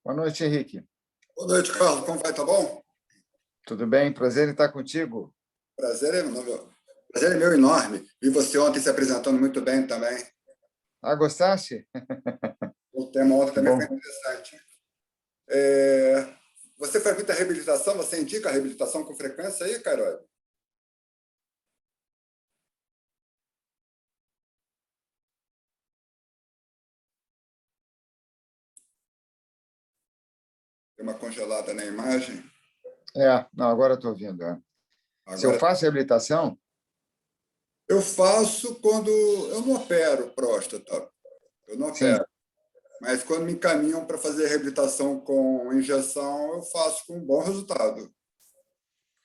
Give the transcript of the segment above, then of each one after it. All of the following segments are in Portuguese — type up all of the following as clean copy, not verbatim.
Boa noite, Henrique. Boa noite, Carlos. Como vai? Tá bom? Tudo bem? Prazer em estar contigo. Prazer é meu enorme. Vi você ontem se apresentando muito bem também. Ah, gostaste? O tema ontem também Bom. foi interessante. Você faz muita reabilitação? Você indica a reabilitação com frequência aí, Carol? Tem uma congelada na imagem. Não, agora estou ouvindo. Se eu Agora, faço reabilitação? eu faço quando eu não opero próstata. Eu não Sim. opero. Mas quando me encaminham para fazer reabilitação com injeção, eu faço com um bom resultado.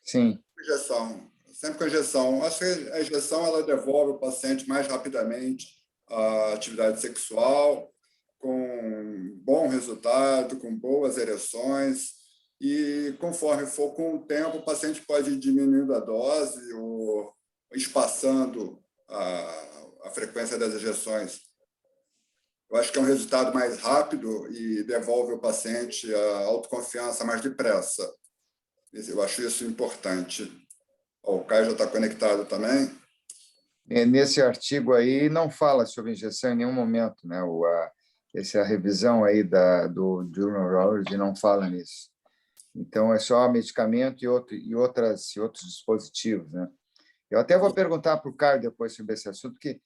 Sim. Injeção, sempre com injeção. Acho que a injeção ela devolve o paciente mais rapidamente à atividade sexual, com bom resultado, com boas ereções, e conforme for com o tempo, o paciente pode ir diminuindo a dose ou espaçando a frequência das injeções. Eu acho que é um resultado mais rápido e devolve ao paciente a autoconfiança mais depressa. Eu acho isso importante. O Caio já está conectado também. Nesse artigo aí não fala sobre injeção em nenhum momento, né? Essa revisão aí do Journal Urology não fala nisso. Então, é só medicamento e outros dispositivos, né? Eu até vou perguntar para o Caio depois sobre esse assunto, que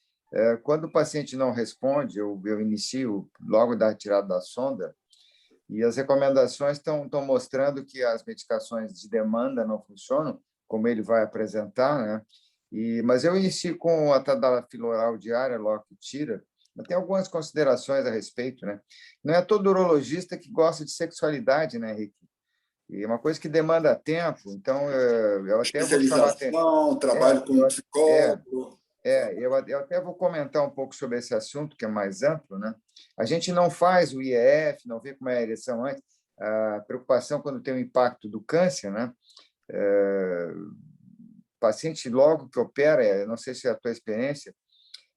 quando o paciente não responde, eu inicio logo da retirada da sonda, e as recomendações estão mostrando que as medicações de demanda não funcionam, como ele vai apresentar, né? Mas eu inicio com a tadalafila oral diária, logo que tira. Mas tem algumas considerações a respeito, né? Não é todo urologista que gosta de sexualidade, né, Henrique? E é uma coisa que demanda tempo, então eu até vou chamar atenção. Trabalho com psicólogo. Eu até vou comentar um pouco sobre esse assunto, que é mais amplo, né? A gente não faz o IEF, não vê como é a ereção antes, a preocupação quando tem o impacto do câncer, né? O paciente, logo que opera, não sei se é a tua experiência,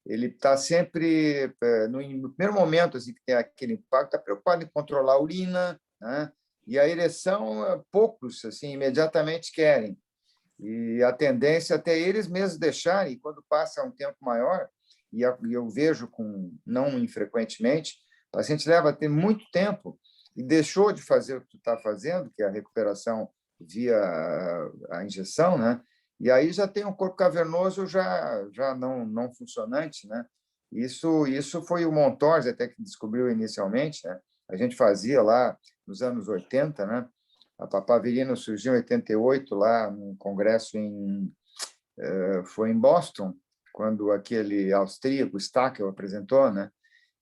ele está sempre, no primeiro momento assim, que tem aquele impacto, está preocupado em controlar a urina, né? E a ereção, poucos assim, imediatamente querem. E a tendência até eles mesmos deixarem, e quando passa um tempo maior, e eu vejo não infrequentemente, o paciente leva a ter muito tempo e deixou de fazer o que tu está fazendo, que é a recuperação via a injeção, né? E aí já tem um corpo cavernoso já não funcionante, né? Isso foi o Montorsi até que descobriu inicialmente, né? A gente fazia lá nos anos 80, né? A papaverina surgiu em 88, lá num congresso foi em Boston, quando aquele austríaco, Stackel, apresentou, né?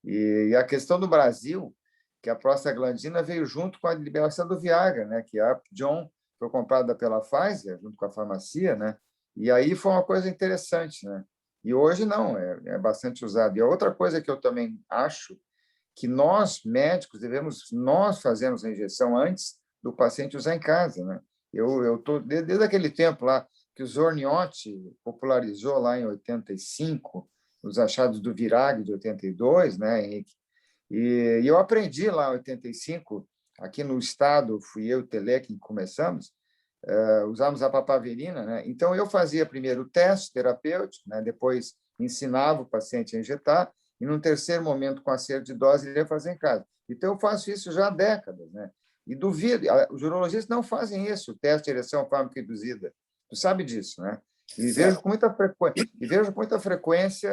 E a questão do Brasil, que a prostaglandina veio junto com a liberação do Viagra, né? Que a Upjohn foi comprada pela Pfizer, junto com a farmácia, né? E aí foi uma coisa interessante, né? E hoje não, é bastante usado. E a outra coisa que eu também acho que nós, médicos, nós fazemos a injeção antes do paciente usar em casa, né? Eu tô desde aquele tempo lá que o Zorniotti popularizou lá em 85 os achados do Virag de 82, né, Henrique? E eu aprendi lá em 85, aqui no estado, fui eu e o Tele que começamos, usamos a papaverina, né? Então eu fazia primeiro o teste terapêutico, né? Depois ensinava o paciente a injetar e num terceiro momento com acerto de dose ele ia fazer em casa. Então eu faço isso já há décadas, né? E duvido, os urologistas não fazem isso, o teste de ereção fármaco-induzida. Tu sabe disso, né? E vejo com muita frequência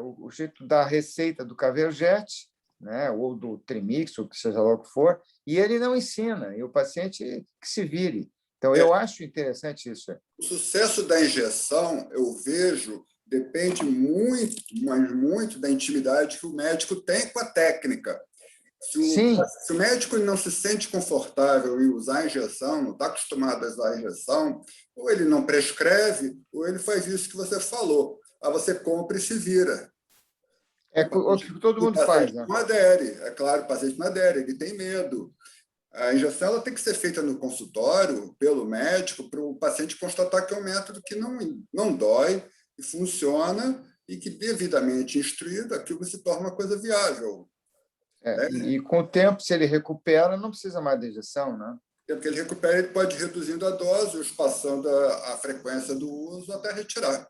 o jeito da receita do Caverjete, né? Ou do Trimix, ou que seja lá o que for, e ele não ensina, e o paciente que se vire. Então, eu acho interessante isso. O sucesso da injeção, eu vejo, depende muito, mas muito da intimidade que o médico tem com a técnica. Se o médico não se sente confortável em usar a injeção, não está acostumado a usar a injeção, ou ele não prescreve, ou ele faz isso que você falou. Aí você compra e se vira. É o que todo mundo faz, né? Não adere, é claro, o paciente não adere, ele tem medo. A injeção ela tem que ser feita no consultório, pelo médico, para o paciente constatar que é um método que não dói e funciona e que, devidamente instruído, aquilo se torna uma coisa viável. E com o tempo, se ele recupera, não precisa mais da injeção, né? Porque ele recupera, ele pode ir reduzindo a dose, espaçando a frequência do uso até retirar.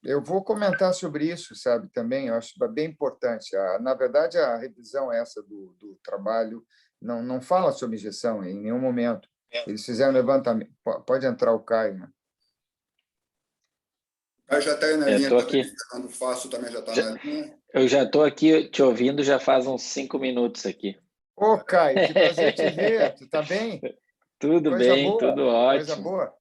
Eu vou comentar sobre isso, sabe, também, eu acho bem importante. Na verdade, a revisão essa do trabalho não fala sobre injeção em nenhum momento. Eles fizeram levantamento. Pode entrar o Caio, né? O Caio já está aí na linha, estou aqui. Fernando Fácil também já está na linha. Eu já estou aqui te ouvindo já faz uns 5 minutos aqui. Ô, Caio, que prazer te ver. Tu está bem? Tudo Coisa bem, boa, tudo coisa ótimo. boa.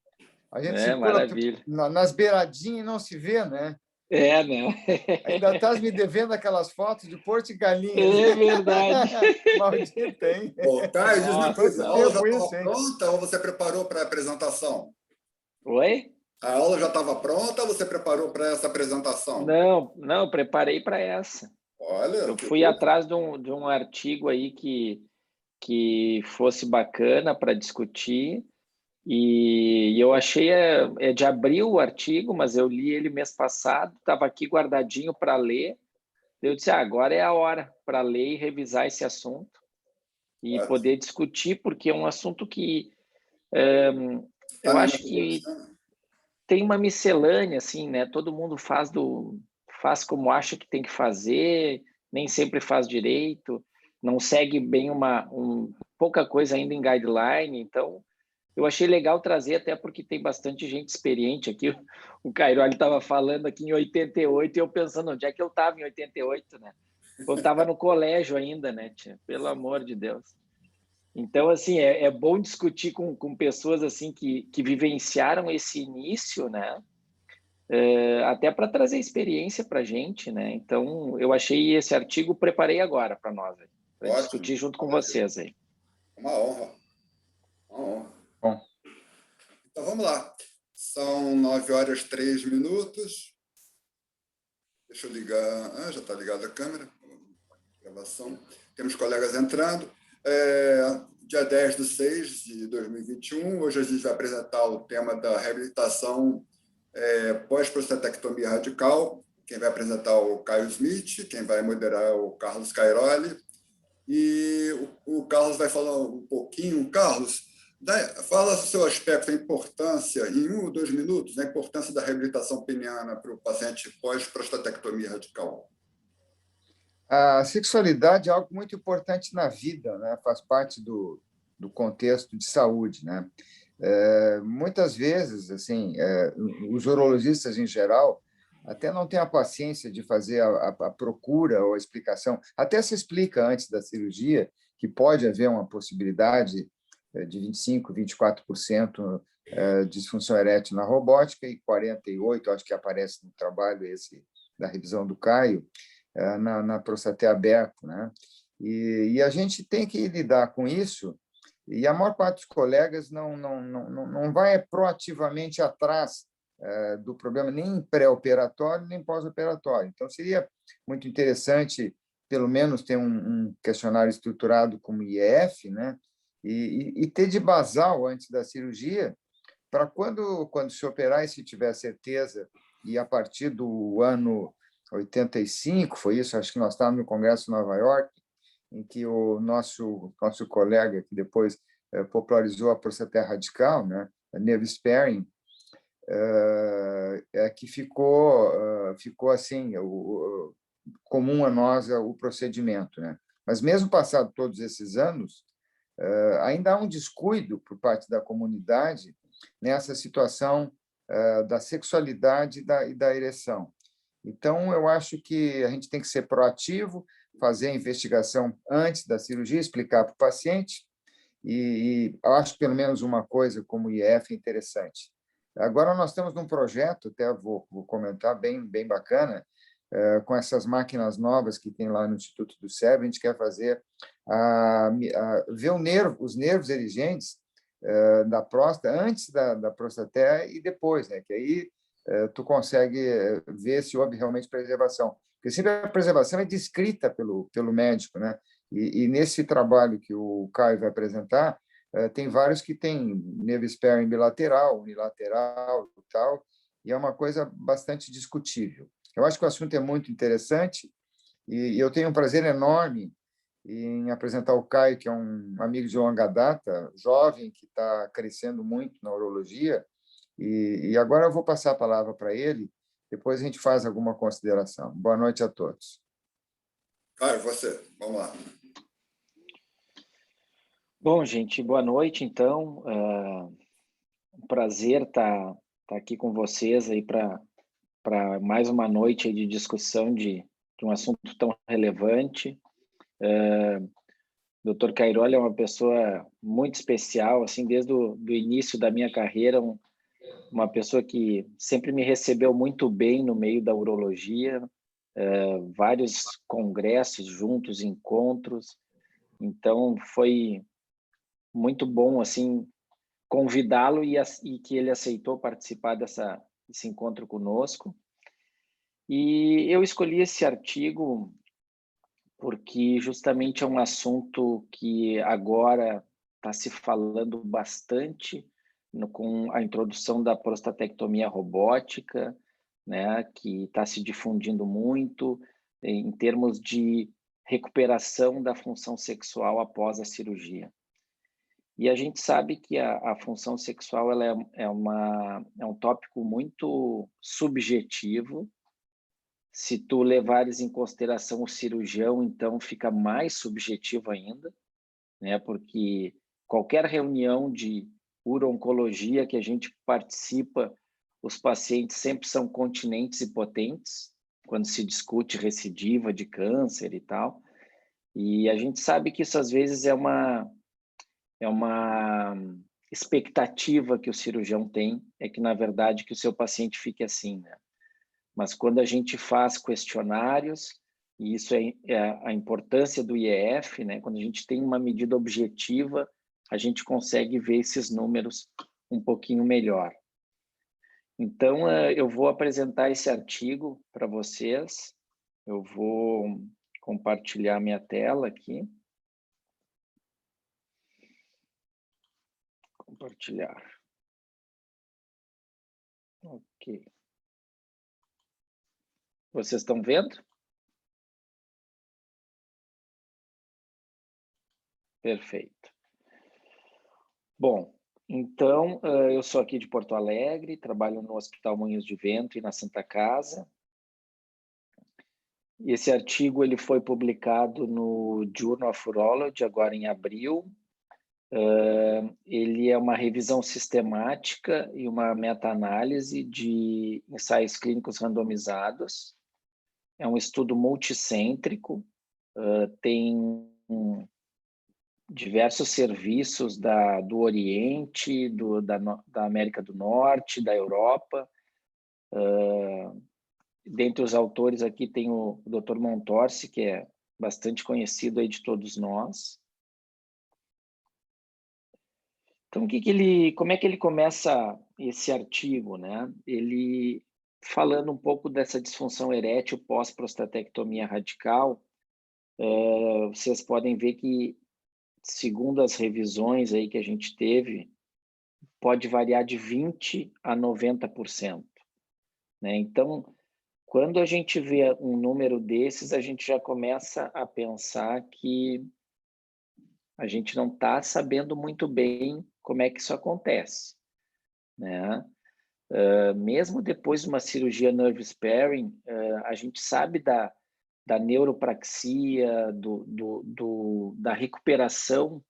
A gente circula Maravilha. nas beiradinhas e não se vê, né? Não. Ainda estás me devendo aquelas fotos de Porto e Galinhas. É verdade. Maldita, hein? Ô, Caio, diz uma coisa, a aula já estava pronta ou você preparou para a apresentação? Oi? A aula já estava pronta ou você preparou para essa apresentação? Não, preparei para essa. Olha, eu fui atrás de um artigo aí que fosse bacana para discutir e eu achei de abril o artigo, mas eu li ele mês passado, estava aqui guardadinho para ler. Eu disse, agora é a hora para ler e revisar esse assunto e poder discutir, porque é um assunto que eu acho que tem uma miscelânea, assim, né? Todo mundo faz como acha que tem que fazer, nem sempre faz direito, não segue bem pouca coisa ainda em guideline, então eu achei legal trazer, até porque tem bastante gente experiente aqui. O Cairoli estava falando aqui em 88 e eu pensando, onde é que eu estava em 88, né? Eu estava no colégio ainda, né, tia? Pelo amor de Deus. Então, assim, é bom discutir com pessoas assim que vivenciaram esse início, né? Até para trazer experiência para a gente, né? Então, eu achei esse artigo, preparei agora para nós, para discutir junto com vocês aí. Uma honra. Uma honra. Bom. Então, vamos lá. São 9h03. Deixa eu ligar. Já está ligada a câmera. Gravação. Temos colegas entrando. Dia 10/6/2021. Hoje a gente vai apresentar o tema da reabilitação pós-prostatectomia radical. Quem vai apresentar é o Caio Smith, quem vai moderar é o Carlos Cairoli. E o Carlos vai falar um pouquinho. Carlos, fala o seu aspecto, a importância, em 1 ou 2 minutos, a importância da reabilitação peniana para o paciente pós-prostatectomia radical. A sexualidade é algo muito importante na vida, né? Faz parte do contexto de saúde, né? Muitas vezes, assim, os urologistas em geral até não têm a paciência de fazer a procura ou a explicação. Até se explica antes da cirurgia que pode haver uma possibilidade de 25%, 24% de disfunção erétil na robótica e 48%, acho que aparece no trabalho esse da revisão do Caio, na próstata aberta, né? E a gente tem que lidar com isso, e a maior parte dos colegas não vai proativamente atrás do problema, nem pré-operatório, nem pós-operatório. Então, seria muito interessante, pelo menos, ter um questionário estruturado como IEF, né? E ter de basal antes da cirurgia, para quando se operar e se tiver certeza, e a partir do ano 85, foi isso, acho que nós estávamos no Congresso de Nova York, em que o nosso colega, que depois popularizou a prostata radical, né, a nerve sparing, que ficou assim, comum a nós o procedimento, né? Mas mesmo passado todos esses anos, ainda há um descuido por parte da comunidade nessa situação da sexualidade e da ereção. Então, eu acho que a gente tem que ser proativo, fazer a investigação antes da cirurgia, explicar para o paciente, e acho pelo menos uma coisa como o IF é interessante. Agora nós estamos num projeto, até vou comentar, bem bacana, com essas máquinas novas que tem lá no Instituto do Cérebro, a gente quer fazer ver os nervos erigentes da próstata antes da prostaté e depois, né? Que aí tu consegue ver se houve realmente preservação. Porque sempre a preservação é descrita pelo médico, né? E nesse trabalho que o Caio vai apresentar, tem vários que têm nerve sparing bilateral, unilateral e tal, e é uma coisa bastante discutível. Eu acho que o assunto é muito interessante e eu tenho um prazer enorme em apresentar o Caio, que é um amigo de longa data, jovem, que está crescendo muito na urologia, e agora eu vou passar a palavra para ele, depois a gente faz alguma consideração. Boa noite a todos. Caio, você, vamos lá. Bom, gente, boa noite, então. Um prazer estar aqui com vocês aí para mais uma noite aí de discussão de um assunto tão relevante. Dr. Cairoli é uma pessoa muito especial, assim, desde do início da minha carreira, uma pessoa que sempre me recebeu muito bem no meio da urologia, vários congressos juntos, encontros. Então, foi muito bom, assim, convidá-lo e que ele aceitou participar desse encontro conosco. E eu escolhi esse artigo porque justamente é um assunto que agora está se falando bastante com a introdução da prostatectomia robótica, né, que está se difundindo muito em termos de recuperação da função sexual após a cirurgia. E a gente sabe que a função sexual ela é um tópico muito subjetivo. Se tu levares em consideração o cirurgião, então fica mais subjetivo ainda, né? Porque qualquer reunião de uro-oncologia que a gente participa, os pacientes sempre são continentes e potentes, quando se discute recidiva de câncer e tal. E a gente sabe que isso às vezes é uma expectativa que o cirurgião tem, é que, na verdade, que o seu paciente fique assim, né? Mas quando a gente faz questionários, e isso é a importância do IEF, né? Quando a gente tem uma medida objetiva, a gente consegue ver esses números um pouquinho melhor. Então, eu vou apresentar esse artigo para vocês. Eu vou compartilhar minha tela aqui. Compartilhar. Ok. Vocês estão vendo? Perfeito. Bom, então, eu sou aqui de Porto Alegre, trabalho no Hospital Moinhos de Vento e na Santa Casa. Esse artigo ele foi publicado no Journal of Urology, agora em abril. Ele é uma revisão sistemática e uma meta-análise de ensaios clínicos randomizados. É um estudo multicêntrico, tem diversos serviços do Oriente, da América do Norte, da Europa. Dentre os autores aqui tem o Dr. Montorsi, que é bastante conhecido aí de todos nós. Então, como é que ele começa esse artigo, né? Ele falando um pouco dessa disfunção erétil pós-prostatectomia radical, vocês podem ver que, segundo as revisões aí que a gente teve, pode variar de 20% a 90%. Né? Então, quando a gente vê um número desses, a gente já começa a pensar que a gente não está sabendo muito bem como é que isso acontece. Né? Mesmo depois de uma cirurgia nerve sparing, a gente sabe da neuropraxia, da recuperação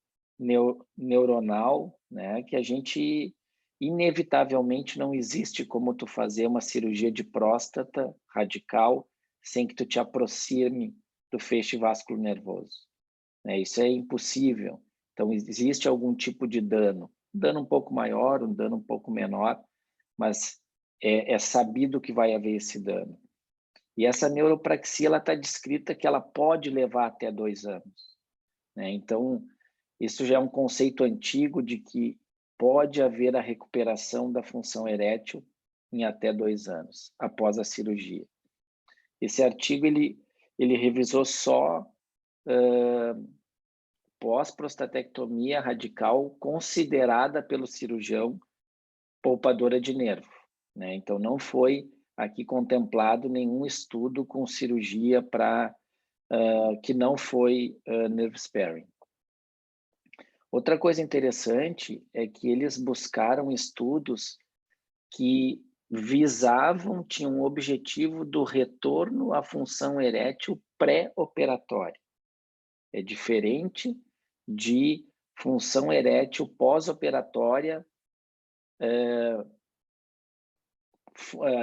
neuronal, né? Que a gente, inevitavelmente, não existe como tu fazer uma cirurgia de próstata radical sem que tu te aproxime do feixe vascular nervoso. Né? Isso é impossível. Então, existe algum tipo de dano. Um dano um pouco maior, um dano um pouco menor, mas é sabido que vai haver esse dano. E essa neuropraxia está descrita que ela pode levar até 2 anos. Né? Então, isso já é um conceito antigo de que pode haver a recuperação da função erétil em até 2 anos, após a cirurgia. Esse artigo ele revisou só pós-prostatectomia radical considerada pelo cirurgião poupadora de nervo, né? Então, não foi aqui contemplado nenhum estudo com cirurgia que não foi nerve sparing. Outra coisa interessante é que eles buscaram estudos que tinham o objetivo do retorno à função erétil pré-operatória. É diferente de função erétil pós-operatória,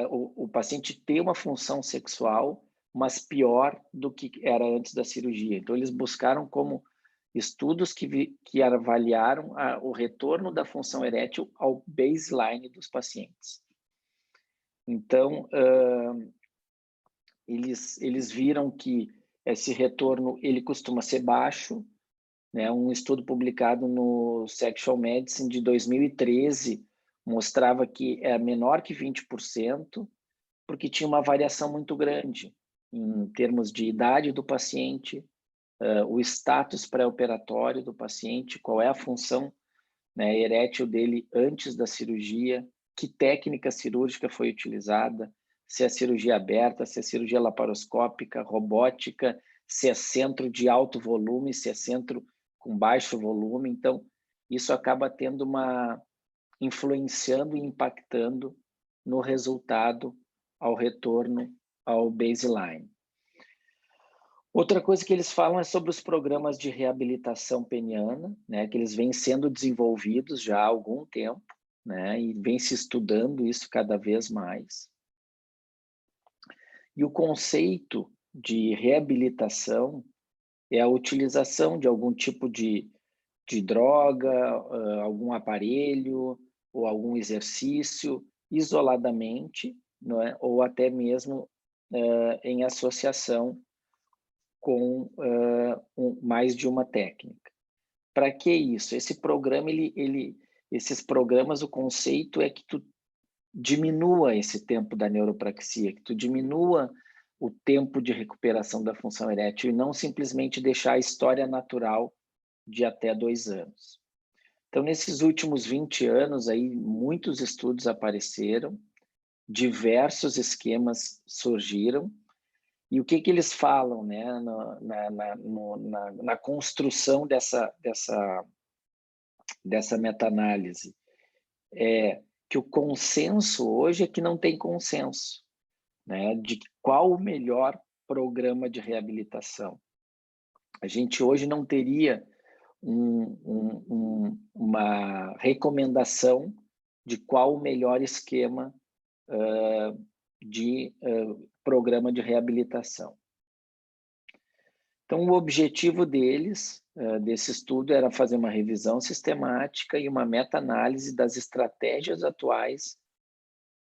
o paciente ter uma função sexual, mas pior do que era antes da cirurgia. Então, eles buscaram como estudos que avaliaram o retorno da função erétil ao baseline dos pacientes. Então, eles viram que esse retorno ele costuma ser baixo, né? Um estudo publicado no Sexual Medicine de 2013 mostrava que é menor que 20%, porque tinha uma variação muito grande em termos de idade do paciente, o status pré-operatório do paciente, qual é a função, né, erétil dele antes da cirurgia, que técnica cirúrgica foi utilizada, se é cirurgia aberta, se é cirurgia laparoscópica, robótica, se é centro de alto volume, se é centro com baixo volume. Então, isso acaba influenciando e impactando no resultado ao retorno ao baseline. Outra coisa que eles falam é sobre os programas de reabilitação peniana, né, que eles vêm sendo desenvolvidos já há algum tempo, né, e vem se estudando isso cada vez mais. E o conceito de reabilitação é a utilização de algum tipo de droga, algum aparelho ou algum exercício isoladamente, não é? Ou até mesmo em associação com mais de uma técnica. Para que isso? Esse programa, esses programas, o conceito é que tu diminua esse tempo da neuropraxia, que tu diminua o tempo de recuperação da função erétil e não simplesmente deixar a história natural de até 2 anos. Então, nesses últimos 20 anos, aí, muitos estudos apareceram, diversos esquemas surgiram, e o que eles falam, né, na construção dessa meta-análise? É que o consenso hoje é que não tem consenso, né, de qual o melhor programa de reabilitação. A gente hoje não teria uma recomendação de qual o melhor esquema de programa de reabilitação. Então, o objetivo desse estudo era fazer uma revisão sistemática e uma meta-análise das estratégias atuais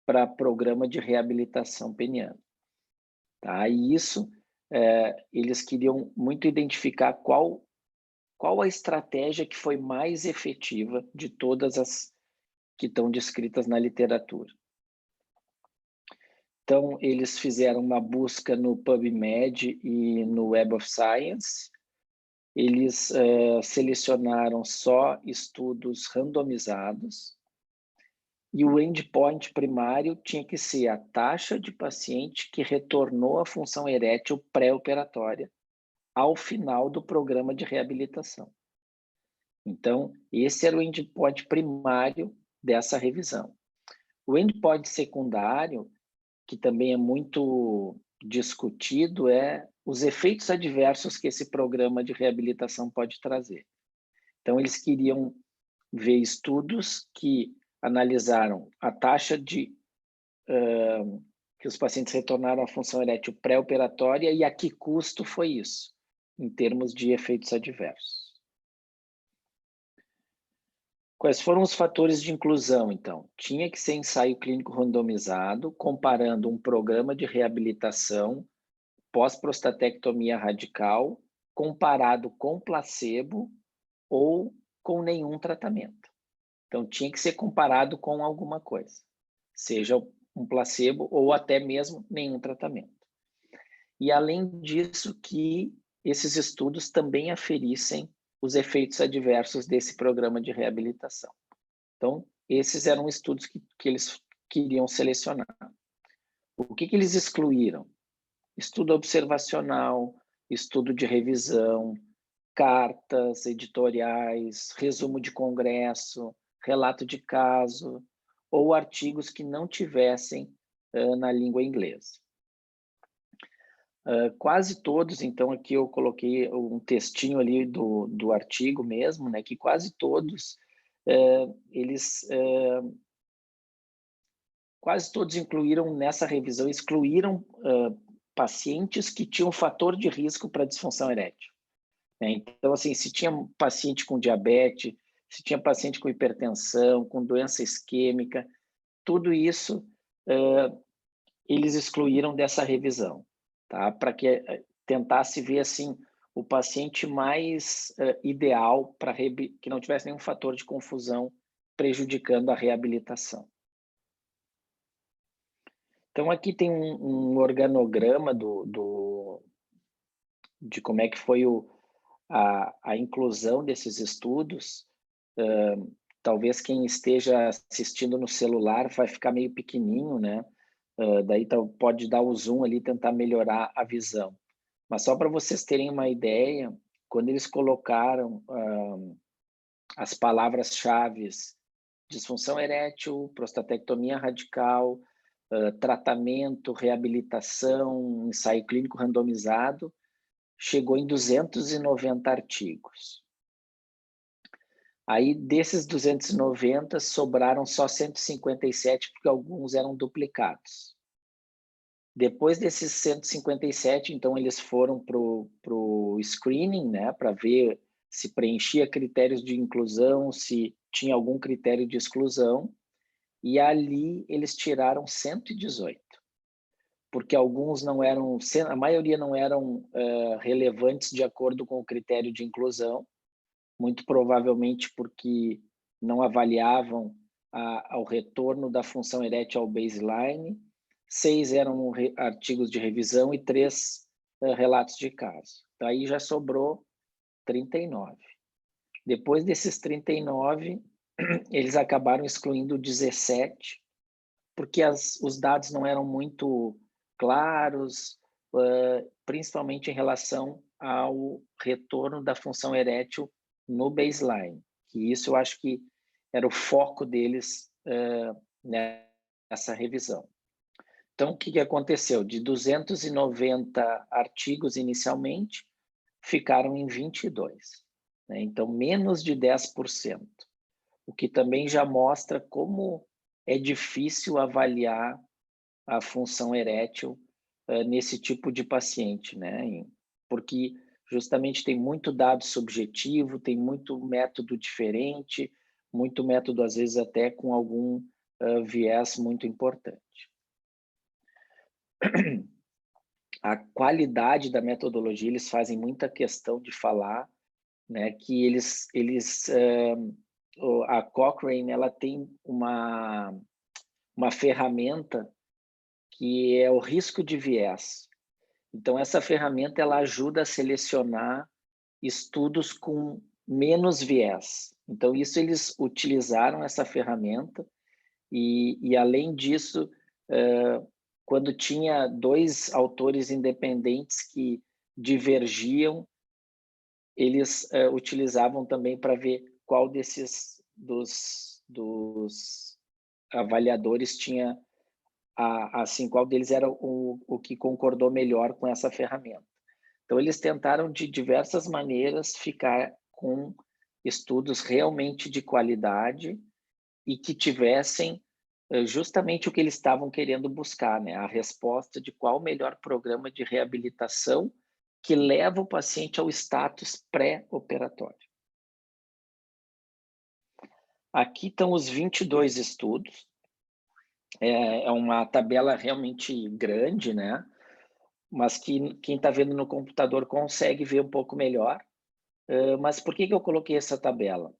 para programa de reabilitação peniana. Tá? E isso, eles queriam muito identificar qual a estratégia que foi mais efetiva de todas as que estão descritas na literatura. Então, eles fizeram uma busca no PubMed e no Web of Science. Eles selecionaram só estudos randomizados e o endpoint primário tinha que ser a taxa de paciente que retornou à função erétil pré-operatória ao final do programa de reabilitação. Então, esse era o endpoint primário dessa revisão. O endpoint secundário, que também é muito discutido, é os efeitos adversos que esse programa de reabilitação pode trazer. Então, eles queriam ver estudos que analisaram a taxa que os pacientes retornaram à função erétil pré-operatória e a que custo foi isso, em termos de efeitos adversos. Quais foram os fatores de inclusão, então? Tinha que ser ensaio clínico randomizado, comparando um programa de reabilitação pós-prostatectomia radical, comparado com placebo ou com nenhum tratamento. Então, tinha que ser comparado com alguma coisa, seja um placebo ou até mesmo nenhum tratamento. E, além disso, que esses estudos também aferissem os efeitos adversos desse programa de reabilitação. Então, esses eram estudos que eles queriam selecionar. O que eles excluíram? Estudo observacional, estudo de revisão, cartas editoriais, resumo de congresso, relato de caso, ou artigos que não tivessem na língua inglesa. Quase todos, então aqui eu coloquei um textinho ali do artigo mesmo, né, que quase todos, quase todos incluíram nessa revisão, excluíram pacientes que tinham fator de risco para disfunção erétil. Então, assim, se tinha paciente com diabetes, se tinha paciente com hipertensão, com doença isquêmica, tudo isso eles excluíram dessa revisão, tá? Para que tentasse ver, assim, o paciente mais ideal para que não tivesse nenhum fator de confusão prejudicando a reabilitação. Então, aqui tem um organograma de como é que foi a inclusão desses estudos. Talvez quem esteja assistindo no celular vai ficar meio pequenininho, né? Daí pode dar o zoom ali e tentar melhorar a visão. Mas só para vocês terem uma ideia, quando eles colocaram as palavras-chave disfunção erétil, prostatectomia radical, tratamento, reabilitação, ensaio clínico randomizado, chegou em 290 artigos. Aí, desses 290, sobraram só 157, porque alguns eram duplicados. Depois desses 157, então, eles foram para o screening, né, para ver se preenchia critérios de inclusão, se tinha algum critério de exclusão, e ali eles tiraram 118, porque alguns não eram, a maioria não eram relevantes de acordo com o critério de inclusão, muito provavelmente porque não avaliavam ao retorno da função erétil ao baseline. 6 eram artigos de revisão e 3 relatos de caso. Daí já sobrou 39. Depois desses 39, eles acabaram excluindo 17, porque os dados não eram muito claros, principalmente em relação ao retorno da função erétil no baseline, que isso eu acho que era o foco deles nessa revisão. Então, o que aconteceu? De 290 artigos inicialmente, ficaram em 22. Né? Então, menos de 10%, o que também já mostra como é difícil avaliar a função erétil nesse tipo de paciente, né? Porque justamente tem muito dado subjetivo, tem muito método diferente, muito método, às vezes, até com algum viés muito importante. A qualidade da metodologia, eles fazem muita questão de falar, né, que a Cochrane, ela tem uma ferramenta que é o risco de viés. Então, essa ferramenta ela ajuda a selecionar estudos com menos viés. Então, isso eles utilizaram essa ferramenta e além disso, quando tinha 2 autores independentes que divergiam, eles utilizavam também para ver qual desses dos avaliadores tinha assim, qual deles era o que concordou melhor com essa ferramenta. Então, eles tentaram, de diversas maneiras, ficar com estudos realmente de qualidade e que tivessem justamente o que eles estavam querendo buscar, né? A resposta de qual o melhor programa de reabilitação que leva o paciente ao status pré-operatório. Aqui estão os 22 estudos. É uma tabela realmente grande, né? Mas que quem está vendo no computador consegue ver um pouco melhor. Mas por que eu coloquei essa tabela?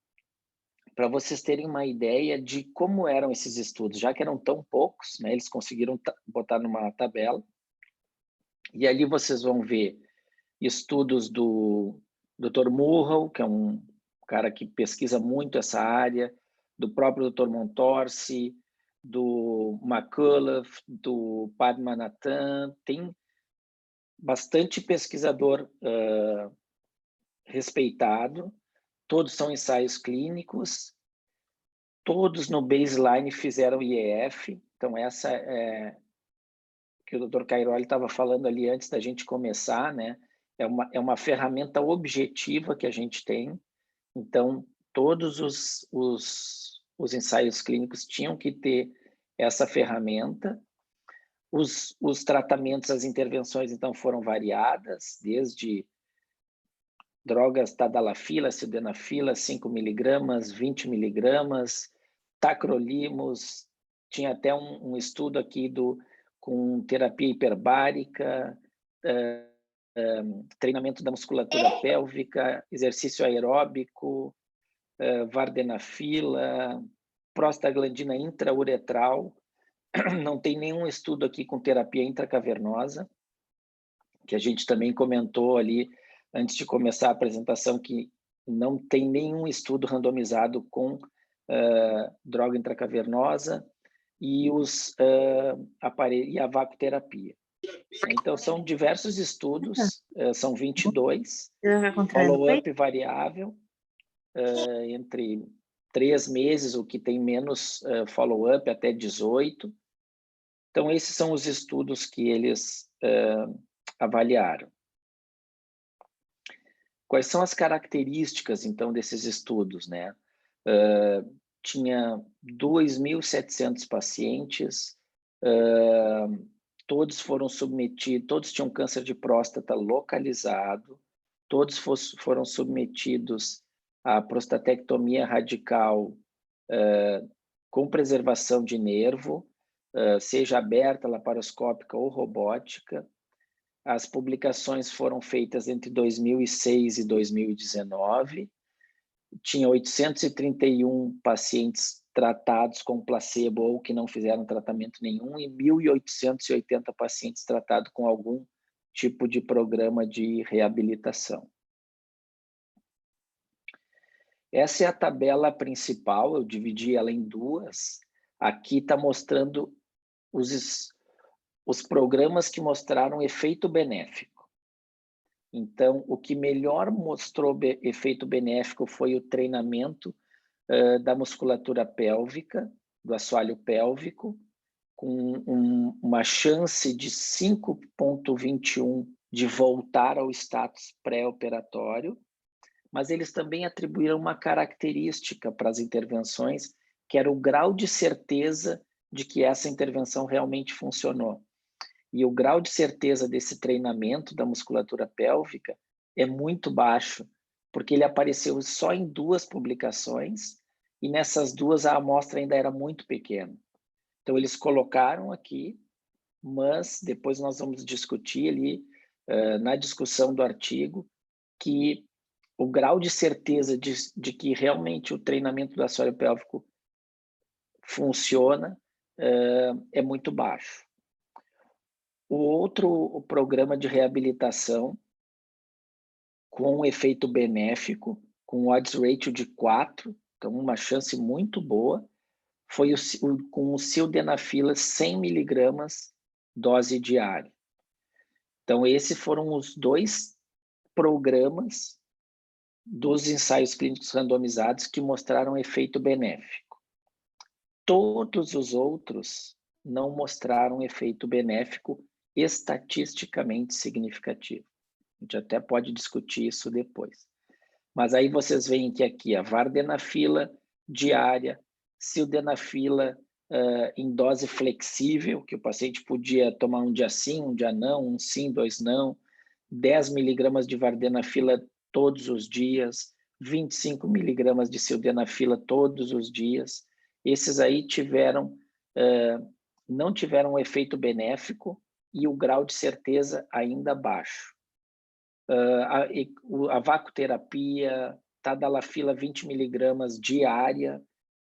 Para vocês terem uma ideia de como eram esses estudos, já que eram tão poucos, né? Eles conseguiram botar numa tabela. E ali vocês vão ver estudos do Dr. Murrow, que é um cara que pesquisa muito essa área, do próprio Dr. Montorsi, do McCullough, do Padmanabhan. Tem bastante pesquisador respeitado, todos são ensaios clínicos, todos no baseline fizeram IEF, então essa é que o Dr. Cairoli estava falando ali antes da gente começar, né? É uma ferramenta objetiva que a gente tem, então todos os ensaios clínicos tinham que ter essa ferramenta. Os tratamentos, as intervenções, então, foram variadas, desde drogas tadalafila, sildenafila, 5 miligramas, 20 miligramas, tacrolimus, tinha até um estudo aqui com terapia hiperbárica, treinamento da musculatura pélvica, exercício aeróbico, vardenafila, prostaglandina intrauretral. Não tem nenhum estudo aqui com terapia intracavernosa, que a gente também comentou ali antes de começar a apresentação, que não tem nenhum estudo randomizado com droga intracavernosa e a vacoterapia. Então, são diversos estudos, são 22, follow-up variável, entre 3 meses, o que tem menos follow-up, até 18. Então, esses são os estudos que eles avaliaram. Quais são as características, então, desses estudos, né? Tinha 2.700 pacientes, todos foram submetidos, todos tinham câncer de próstata localizado, todos foram submetidos à prostatectomia radical com preservação de nervo, seja aberta, laparoscópica ou robótica. As publicações foram feitas entre 2006 e 2019. Tinha 831 pacientes tratados com placebo ou que não fizeram tratamento nenhum e 1.880 pacientes tratados com algum tipo de programa de reabilitação. Essa é a tabela principal, eu dividi ela em duas. Aqui está mostrando os programas que mostraram efeito benéfico. Então, o que melhor mostrou efeito benéfico foi o treinamento da musculatura pélvica, do assoalho pélvico, com uma chance de 5,21 de voltar ao status pré-operatório, mas eles também atribuíram uma característica para as intervenções, que era o grau de certeza de que essa intervenção realmente funcionou. E o grau de certeza desse treinamento da musculatura pélvica é muito baixo, porque ele apareceu só em 2 publicações, e nessas 2 a amostra ainda era muito pequena. Então, eles colocaram aqui, mas depois nós vamos discutir ali, na discussão do artigo, que o grau de certeza de que realmente o treinamento do assoalho pélvico funciona é muito baixo. O programa de reabilitação com efeito benéfico, com odds ratio de 4, então uma chance muito boa, foi com o sildenafila 100 miligramas dose diária. Então, esses foram os 2 programas dos ensaios clínicos randomizados que mostraram efeito benéfico. Todos os outros não mostraram efeito benéfico estatisticamente significativo. A gente até pode discutir isso depois. Mas aí vocês veem que aqui a vardenafila diária, sildenafila em dose flexível, que o paciente podia tomar um dia sim, um dia não, um sim, 2 não, 10 miligramas de vardenafila todos os dias, 25 miligramas de sildenafila todos os dias. Esses aí não tiveram um efeito benéfico e o grau de certeza ainda baixo. A vacoterapia, tadalafila 20 miligramas diária,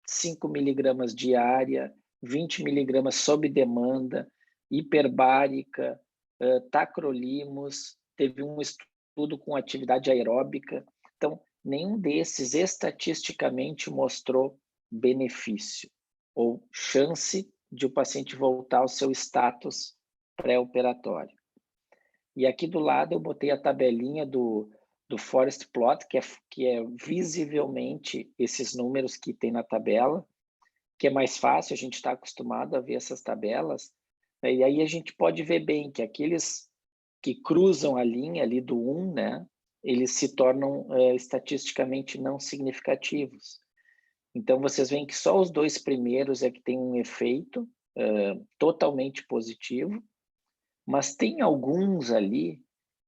5 miligramas diária, 20 miligramas sob demanda, hiperbárica, tacrolimus. Teve um estudo estudo com atividade aeróbica. Então, nenhum desses estatisticamente mostrou benefício ou chance de o paciente voltar ao seu status pré-operatório. E aqui do lado eu botei a tabelinha do Forest Plot, que é visivelmente esses números que tem na tabela, que é mais fácil, a gente está acostumado a ver essas tabelas, né? E aí a gente pode ver bem que aqueles que cruzam a linha ali do 1, né, eles se tornam estatisticamente não significativos. Então, vocês veem que só os 2 primeiros é que tem um efeito totalmente positivo, mas tem alguns ali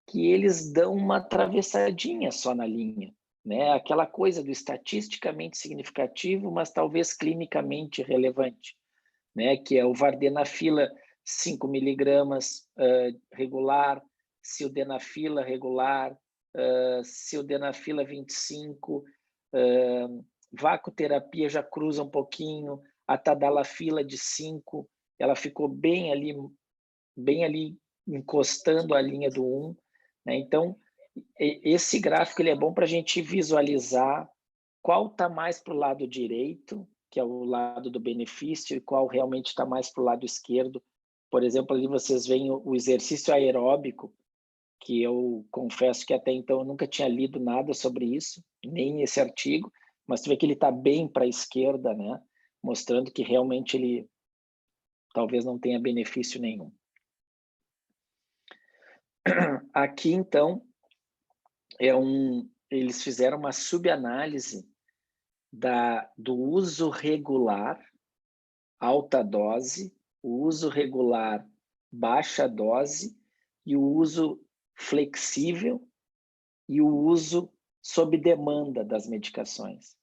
que eles dão uma atravessadinha só na linha, né? Aquela coisa do estatisticamente significativo, mas talvez clinicamente relevante, né? Que é o vardenafila 5 miligramas regular, sildenafila regular, sildenafila 25, vacoterapia já cruza um pouquinho, a tadalafila de 5, ela ficou bem ali encostando a linha do 1, né? Então, esse gráfico ele é bom para a gente visualizar qual está mais para o lado direito, que é o lado do benefício, e qual realmente está mais para o lado esquerdo. Por exemplo, ali vocês veem o exercício aeróbico, que eu confesso que até então eu nunca tinha lido nada sobre isso, nem esse artigo, mas tu vê que ele está bem para a esquerda, né? Mostrando que realmente ele talvez não tenha benefício nenhum. Aqui, então, eles fizeram uma subanálise do uso regular, alta dose, o uso regular, baixa dose, e o uso flexível e o uso sob demanda das medicações.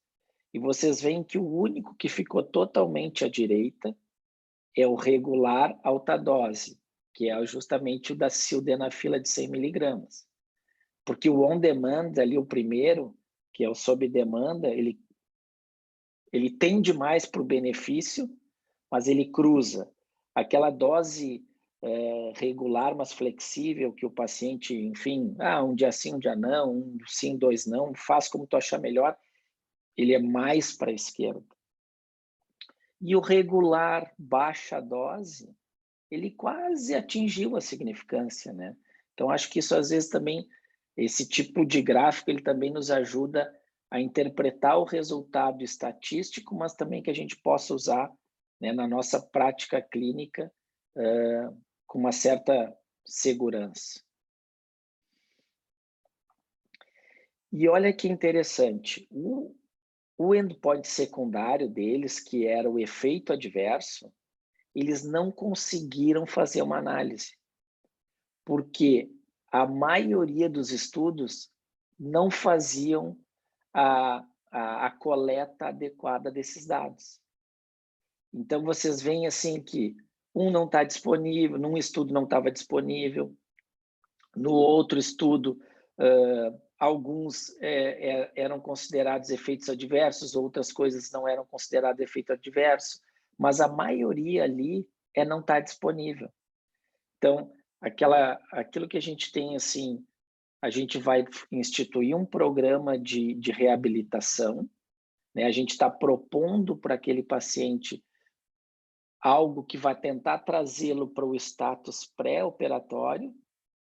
E vocês veem que o único que ficou totalmente à direita é o regular alta dose, que é justamente o da sildenafila de 100 miligramas. Porque o on-demand, ali o primeiro, que é o sob demanda, ele tende mais para o benefício, mas ele cruza. Aquela dose regular, mas flexível, que o paciente, enfim, um dia sim, um dia não, um sim, 2 não, faz como tu achar melhor, ele é mais para a esquerda. E o regular baixa dose, ele quase atingiu a significância, né? Então, acho que isso às vezes também, esse tipo de gráfico, ele também nos ajuda a interpretar o resultado estatístico, mas também que a gente possa usar, né, na nossa prática clínica com uma certa segurança. E olha que interessante, o endpoint secundário deles, que era o efeito adverso, eles não conseguiram fazer uma análise, porque a maioria dos estudos não faziam a coleta adequada desses dados. Então, vocês veem assim que um não está disponível, num estudo não estava disponível, no outro estudo, alguns eram considerados efeitos adversos, outras coisas não eram consideradas efeito adverso, mas a maioria ali não está disponível. Então, aquilo que a gente tem, assim, a gente vai instituir um programa de reabilitação, né? A gente está propondo para aquele paciente algo que vai tentar trazê-lo para o status pré-operatório,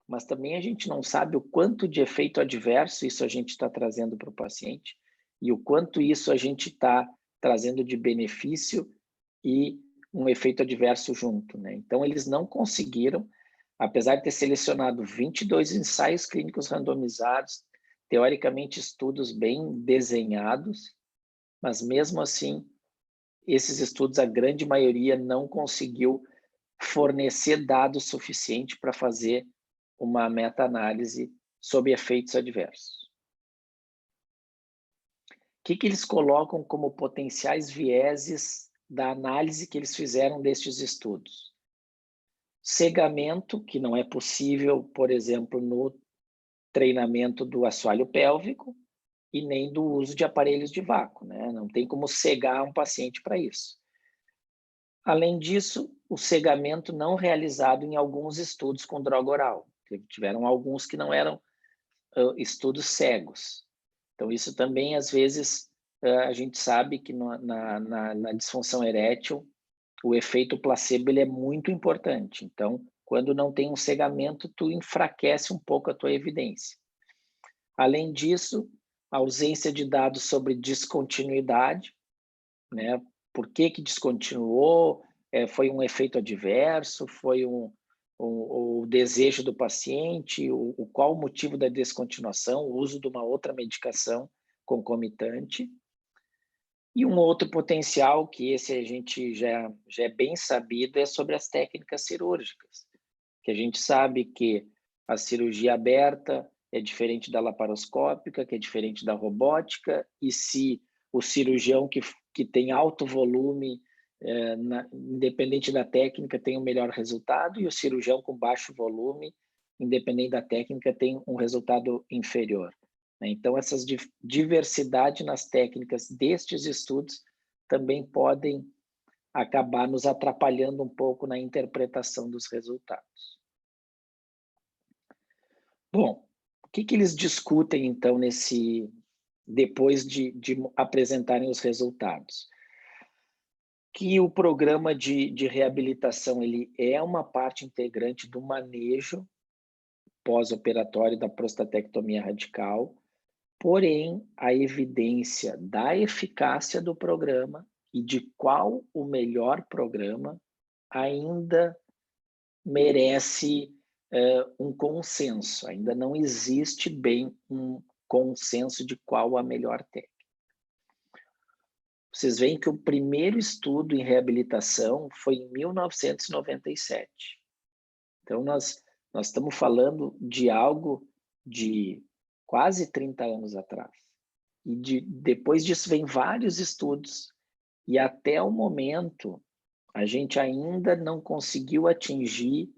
mas também a gente não sabe o quanto de efeito adverso isso a gente está trazendo para o paciente e o quanto isso a gente está trazendo de benefício e um efeito adverso junto, né? Então, eles não conseguiram, apesar de ter selecionado 22 ensaios clínicos randomizados, teoricamente estudos bem desenhados, mas mesmo assim, esses estudos, a grande maioria não conseguiu fornecer dados suficientes para fazer uma meta-análise sobre efeitos adversos. O que eles colocam como potenciais vieses da análise que eles fizeram destes estudos? Cegamento, que não é possível, por exemplo, no treinamento do assoalho pélvico e nem do uso de aparelhos de vácuo, né? Não tem como cegar um paciente para isso. Além disso, o cegamento não realizado em alguns estudos com droga oral. Tiveram alguns que não eram estudos cegos. Então, isso também, às vezes, a gente sabe que na disfunção erétil, o efeito placebo ele é muito importante. Então, quando não tem um cegamento, tu enfraquece um pouco a tua evidência. Além disso, a ausência de dados sobre descontinuidade, né? Por que descontinuou? Foi um efeito adverso? Foi o desejo do paciente? Qual o motivo da descontinuação? O uso de uma outra medicação concomitante? E um outro potencial, que esse a gente já é bem sabido, é sobre as técnicas cirúrgicas. Que a gente sabe que a cirurgia aberta é diferente da laparoscópica, que é diferente da robótica, e se o cirurgião que tem alto volume, independente da técnica, tem um melhor resultado, e o cirurgião com baixo volume, independente da técnica, tem um resultado inferior. Então, essa diversidade nas técnicas destes estudos também podem acabar nos atrapalhando um pouco na interpretação dos resultados. Bom, o que eles discutem, então, depois de apresentarem os resultados? Que o programa de reabilitação ele é uma parte integrante do manejo pós-operatório da prostatectomia radical, porém, a evidência da eficácia do programa e de qual o melhor programa ainda merece um consenso. Ainda não existe bem um consenso de qual a melhor técnica. Vocês veem que o primeiro estudo em reabilitação foi em 1997. Então, nós estamos falando de algo de quase 30 anos atrás. E depois disso vem vários estudos, e até o momento a gente ainda não conseguiu atingir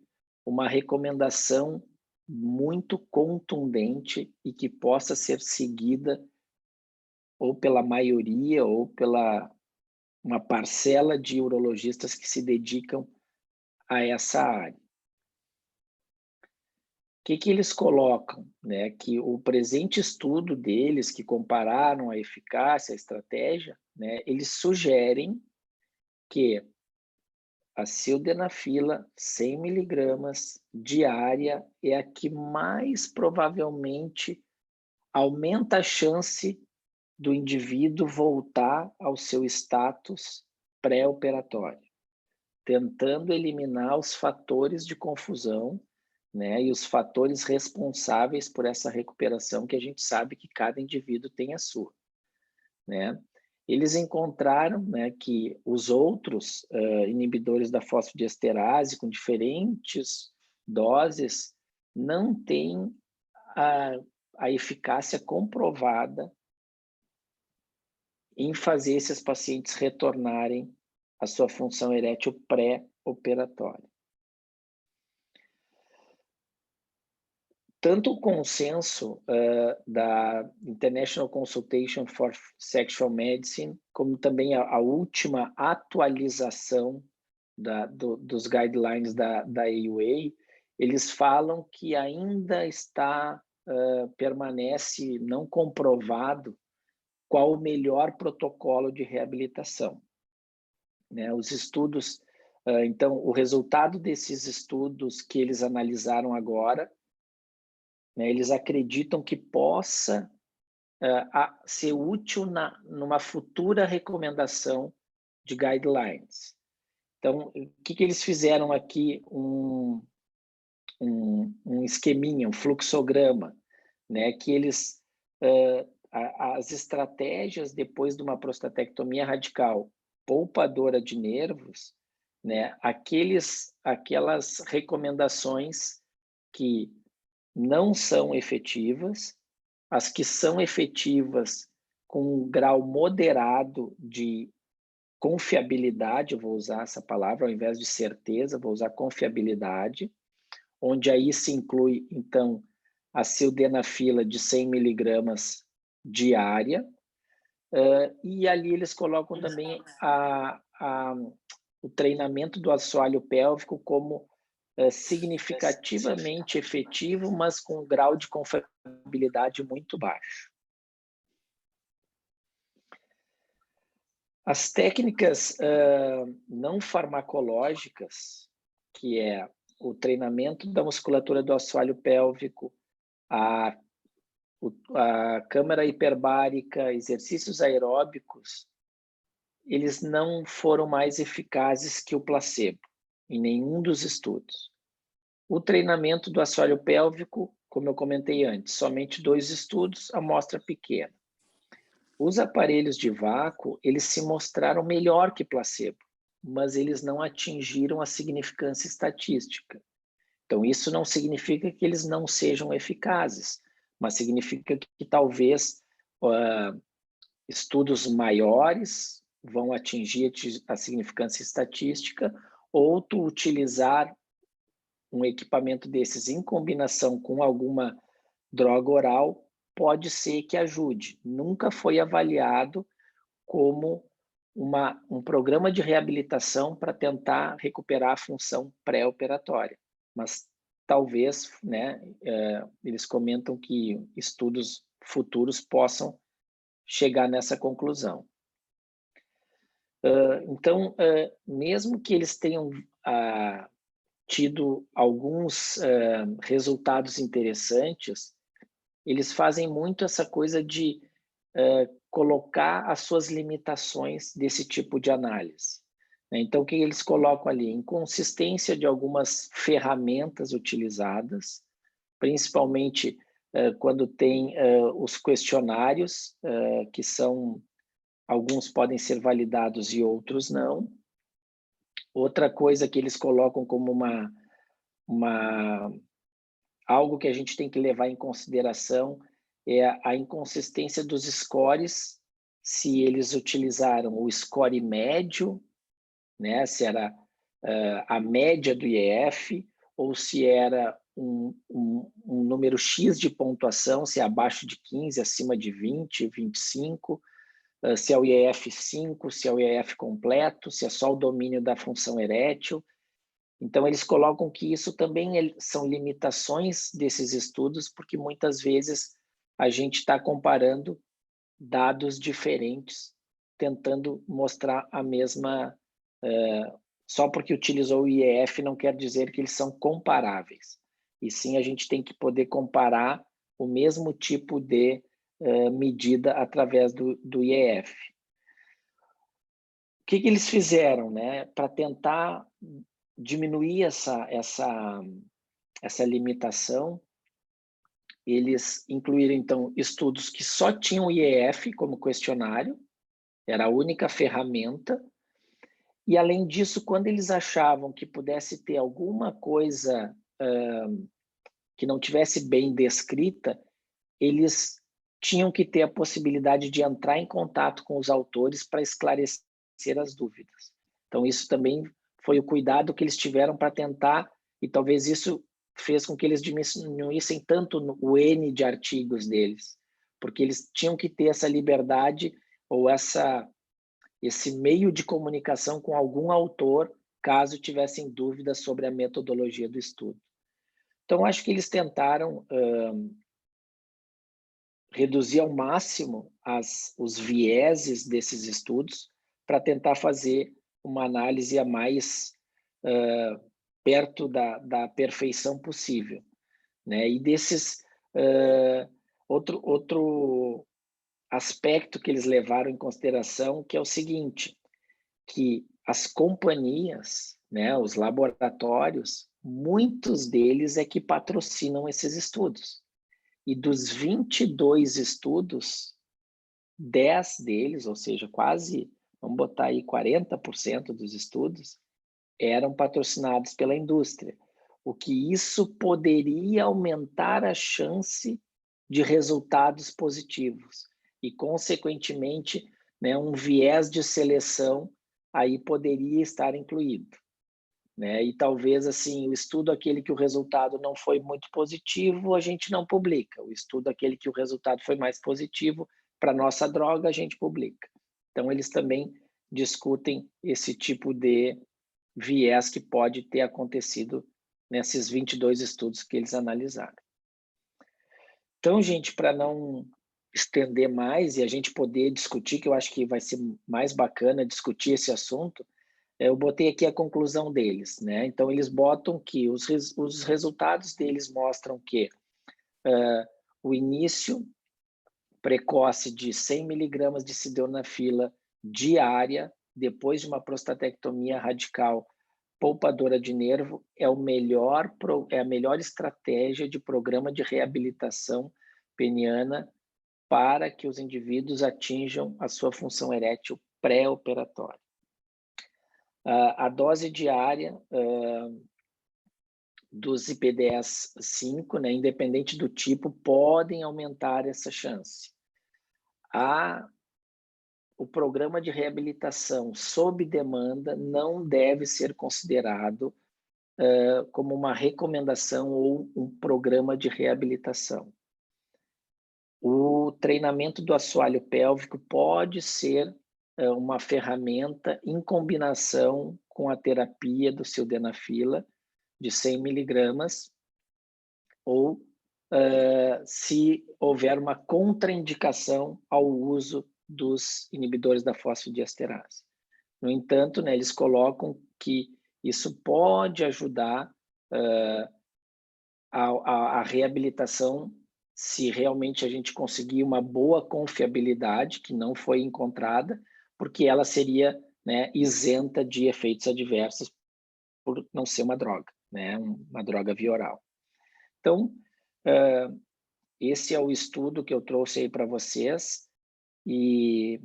uma recomendação muito contundente e que possa ser seguida ou pela maioria ou pela uma parcela de urologistas que se dedicam a essa área. O que eles colocam? Né? Que o presente estudo deles, que compararam a eficácia, a estratégia, né? Eles sugerem que a sildenafila 100 miligramas diária é a que mais provavelmente aumenta a chance do indivíduo voltar ao seu status pré-operatório, tentando eliminar os fatores de confusão, né, e os fatores responsáveis por essa recuperação, que a gente sabe que cada indivíduo tem a sua. Né? Eles encontraram, né, que os outros inibidores da fosfodiesterase, com diferentes doses, não têm a eficácia comprovada em fazer esses pacientes retornarem à sua função erétil pré-operatória. Tanto o consenso da International Consultation for Sexual Medicine, como também a última atualização dos guidelines da AUA, eles falam que ainda permanece não comprovado qual o melhor protocolo de reabilitação. Né? Os estudos, então, o resultado desses estudos que eles analisaram agora, né, eles acreditam que possa ser útil numa futura recomendação de guidelines. Então, o que eles fizeram aqui? Um esqueminha, um fluxograma, né, que eles, as estratégias depois de uma prostatectomia radical poupadora de nervos, né, aquelas recomendações que não são efetivas, as que são efetivas com um grau moderado de confiabilidade, eu vou usar essa palavra, ao invés de certeza, vou usar confiabilidade, onde aí se inclui, então, a sildenafila de 100 miligramas diária, e ali eles colocam também o treinamento do assoalho pélvico como significativamente efetivo, mas com um grau de confiabilidade muito baixo. As técnicas não farmacológicas, que é o treinamento da musculatura do assoalho pélvico, a câmara hiperbárica, exercícios aeróbicos, eles não foram mais eficazes que o placebo, em nenhum dos estudos. O treinamento do assoalho pélvico, como eu comentei antes, somente 2 estudos, amostra pequena. Os aparelhos de vácuo, eles se mostraram melhor que placebo, mas eles não atingiram a significância estatística. Então, isso não significa que eles não sejam eficazes, mas significa que talvez estudos maiores vão atingir a significância estatística, ou tu utilizar um equipamento desses em combinação com alguma droga oral pode ser que ajude. Nunca foi avaliado como um programa de reabilitação para tentar recuperar a função pré-operatória. Mas talvez, né, eles comentam que estudos futuros possam chegar nessa conclusão. Então, mesmo que eles tenham tido alguns resultados interessantes, eles fazem muito essa coisa de colocar as suas limitações desse tipo de análise. Então, o que eles colocam ali? Inconsistência de algumas ferramentas utilizadas, principalmente quando tem os questionários, que são, alguns podem ser validados e outros não. Outra coisa que eles colocam como algo que a gente tem que levar em consideração é a inconsistência dos scores, se eles utilizaram o score médio, né, se era a média do IEF, ou se era um número X de pontuação, se é abaixo de 15, acima de 20, 25, se é o IEF 5, se é o IEF completo, se é só o domínio da função erétil. Então, eles colocam que isso também são limitações desses estudos, porque muitas vezes a gente está comparando dados diferentes, tentando mostrar a mesma... só porque utilizou o IEF não quer dizer que eles são comparáveis. E sim, a gente tem que poder comparar o mesmo tipo de medida através do IEF. O que eles fizeram, né, para tentar diminuir essa limitação? Eles incluíram, então, estudos que só tinham IEF como questionário, era a única ferramenta, e, além disso, quando eles achavam que pudesse ter alguma coisa que não tivesse bem descrita, eles tinham que ter a possibilidade de entrar em contato com os autores para esclarecer as dúvidas. Então, isso também foi o cuidado que eles tiveram para tentar, e talvez isso fez com que eles diminuíssem tanto o N de artigos deles, porque eles tinham que ter essa liberdade ou esse meio de comunicação com algum autor, caso tivessem dúvidas sobre a metodologia do estudo. Então, acho que eles tentaram reduzir ao máximo os vieses desses estudos para tentar fazer uma análise a mais perto da perfeição possível, né? E desses outro aspecto que eles levaram em consideração, que é o seguinte, que as companhias, né, os laboratórios, muitos deles é que patrocinam esses estudos. E dos 22 estudos, 10 deles, ou seja, quase, vamos botar aí 40% dos estudos, eram patrocinados pela indústria, o que isso poderia aumentar a chance de resultados positivos e, consequentemente, né, um viés de seleção aí poderia estar incluído, né? E talvez assim, o estudo aquele que o resultado não foi muito positivo, a gente não publica. O estudo aquele que o resultado foi mais positivo, para nossa droga, a gente publica. Então, eles também discutem esse tipo de viés que pode ter acontecido nesses 22 estudos que eles analisaram. Então, gente, para não estender mais e a gente poder discutir, que eu acho que vai ser mais bacana discutir esse assunto, eu botei aqui a conclusão deles, né? Então, eles botam que os resultados deles mostram que o início precoce de 100 miligramas de sildenafila diária, depois de uma prostatectomia radical poupadora de nervo, é a melhor estratégia de programa de reabilitação peniana para que os indivíduos atinjam a sua função erétil pré-operatória. A dose diária dos IPDS-5, né, independente do tipo, podem aumentar essa chance. O programa de reabilitação sob demanda não deve ser considerado como uma recomendação ou um programa de reabilitação. O treinamento do assoalho pélvico pode ser uma ferramenta em combinação com a terapia do sildenafila de 100 miligramas, ou se houver uma contraindicação ao uso dos inibidores da fosfodiesterase. No entanto, né, eles colocam que isso pode ajudar a reabilitação se realmente a gente conseguir uma boa confiabilidade, que não foi encontrada, porque ela seria, né, isenta de efeitos adversos por não ser uma droga, né, uma droga via oral. Então, esse é o estudo que eu trouxe aí para vocês e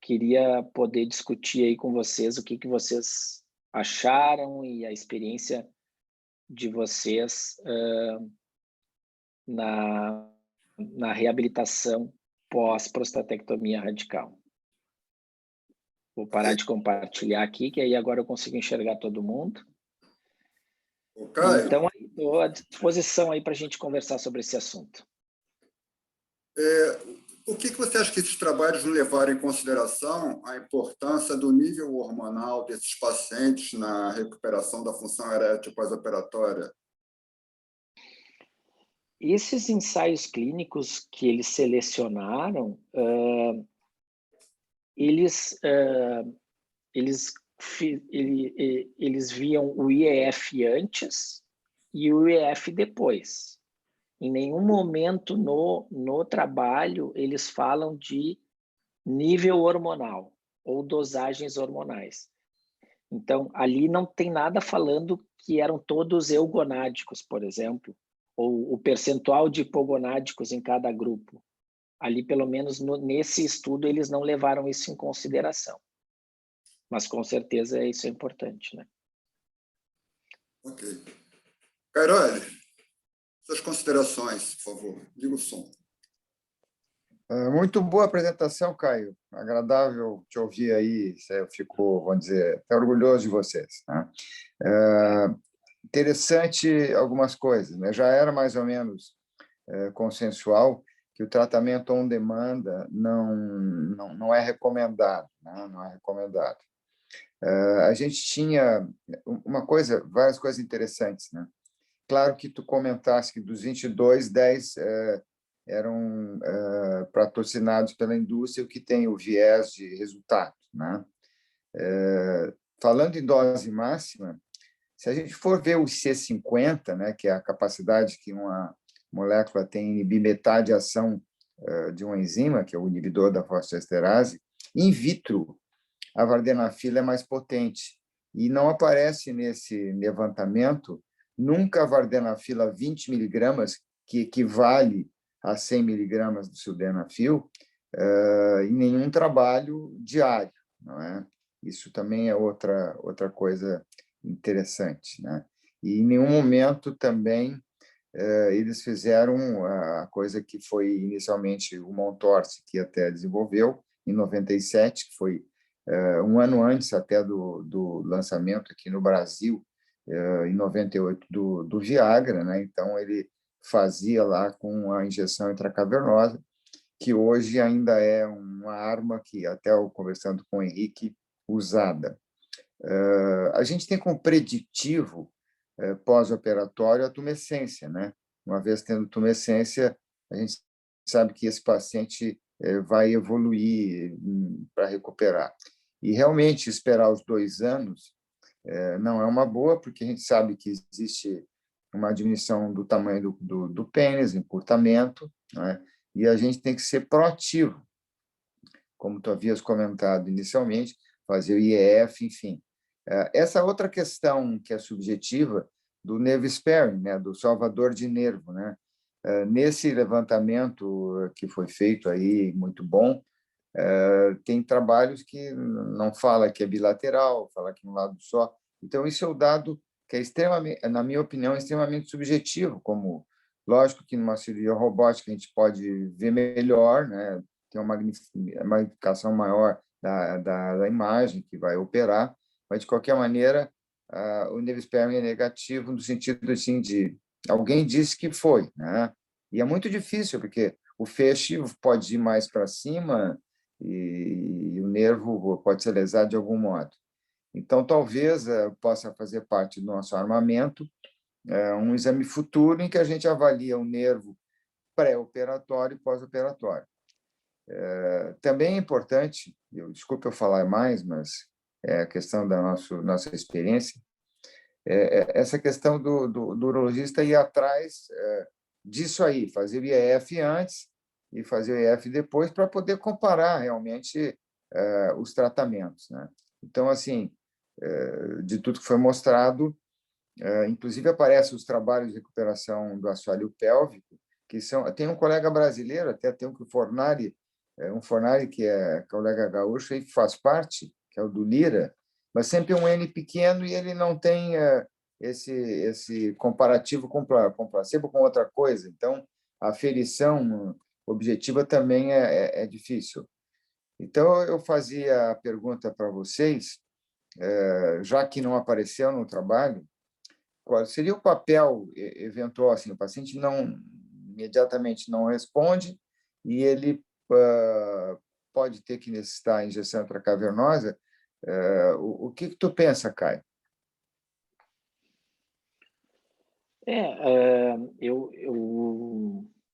queria poder discutir aí com vocês o que vocês acharam e a experiência de vocês na reabilitação pós-prostatectomia radical. Vou parar de compartilhar aqui, que aí agora eu consigo enxergar todo mundo. Caio, então, estou à disposição aí para a gente conversar sobre esse assunto. O que você acha que esses trabalhos não levaram em consideração a importância do nível hormonal desses pacientes na recuperação da função erétil pós-operatória? Esses ensaios clínicos que eles selecionaram, eles viam o IEF antes e o IEF depois. Em nenhum momento no trabalho eles falam de nível hormonal ou dosagens hormonais. Então, ali não tem nada falando que eram todos eugonádicos, por exemplo, ou o percentual de hipogonádicos em cada grupo. Ali, pelo menos nesse estudo, eles não levaram isso em consideração. Mas, com certeza, isso é importante, né? Ok. Cairoli, suas considerações, por favor. Liga o som. Muito boa apresentação, Caio. Agradável te ouvir aí. Eu fico, vamos dizer, até orgulhoso de vocês, né? Interessante algumas coisas, né? Já era mais ou menos consensual que o tratamento on demanda não é recomendado, né? Não é recomendado. A gente tinha várias coisas interessantes, né? Claro que tu comentaste que dos 22, 10 eram patrocinados pela indústria, o que tem o viés de resultado, né? Falando em dose máxima, se a gente for ver o C50, né, que é a capacidade que uma molécula tem em inibir metade a ação de uma enzima, que é o inibidor da fosfodiesterase, in vitro, a vardenafila é mais potente. E não aparece nesse levantamento nunca a vardenafila 20 miligramas, que equivale a 100 miligramas do sildenafil, em nenhum trabalho diário, não é? Isso também é outra coisa interessante, né? E em nenhum momento também eles fizeram a coisa que foi inicialmente o Montorsi, que até desenvolveu em 97, que foi um ano antes até do lançamento aqui no Brasil, em 98, do Viagra, né? Então, ele fazia lá com a injeção intracavernosa, que hoje ainda é uma arma que, até eu conversando com o Henrique, usada. A gente tem como preditivo pós-operatório, a tumescência, né? Uma vez tendo tumescência, a gente sabe que esse paciente vai evoluir para recuperar. E realmente esperar os 2 anos não é uma boa, porque a gente sabe que existe uma diminuição do tamanho do pênis, encurtamento, né? E a gente tem que ser proativo, como tu havias comentado inicialmente, fazer o IEF, enfim. Essa outra questão que é subjetiva do nerve sparing, né, do salvador de nervo, né? Nesse levantamento que foi feito aí, muito bom, tem trabalhos que não fala que é bilateral, fala que é um lado só. Então, isso é o dado que é extremamente, na minha opinião, extremamente subjetivo, como, lógico que numa cirurgia robótica a gente pode ver melhor, né? Tem uma magnificação maior da imagem que vai operar, mas, de qualquer maneira, o nerve sparing é negativo no sentido assim, de alguém disse que foi, né? E é muito difícil, porque o feixe pode ir mais para cima e o nervo pode ser lesado de algum modo. Então, talvez possa fazer parte do nosso armamento um exame futuro em que a gente avalia o nervo pré-operatório e pós-operatório. Também é importante, desculpe eu falar mais, mas é a questão da nossa experiência, essa questão do urologista ir atrás disso aí, fazer o IEF antes e fazer o IEF depois, para poder comparar realmente os tratamentos, né? Então, assim, de tudo que foi mostrado, inclusive aparecem os trabalhos de recuperação do assoalho pélvico, que são... Tem um colega brasileiro, até tem um Fornari, um Fornari que é colega gaúcho e faz parte, que é o do Lira, mas sempre um N pequeno e ele não tem esse comparativo com placebo com outra coisa. Então, a aferição objetiva também é difícil. Então, eu fazia a pergunta para vocês, já que não apareceu no trabalho, qual seria o papel eventual? Assim, o paciente não imediatamente não responde e ele pode ter que necessitar injeção intracavernosa. O que tu pensa, Caio?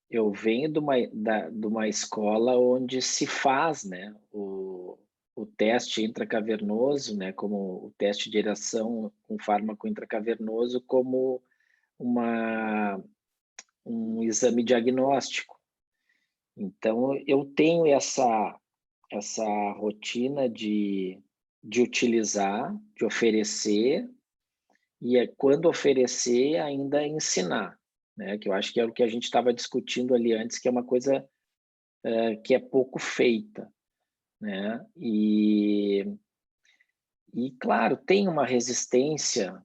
Eu venho de uma escola onde se faz, né, o teste intracavernoso, né, como o teste de ereção com fármaco intracavernoso, como um exame diagnóstico. Então, eu tenho essa rotina de utilizar, de oferecer, e quando oferecer, ainda ensinar, né? Que eu acho que é o que a gente estava discutindo ali antes, que é uma coisa que é pouco feita, né? E, claro, tem uma resistência,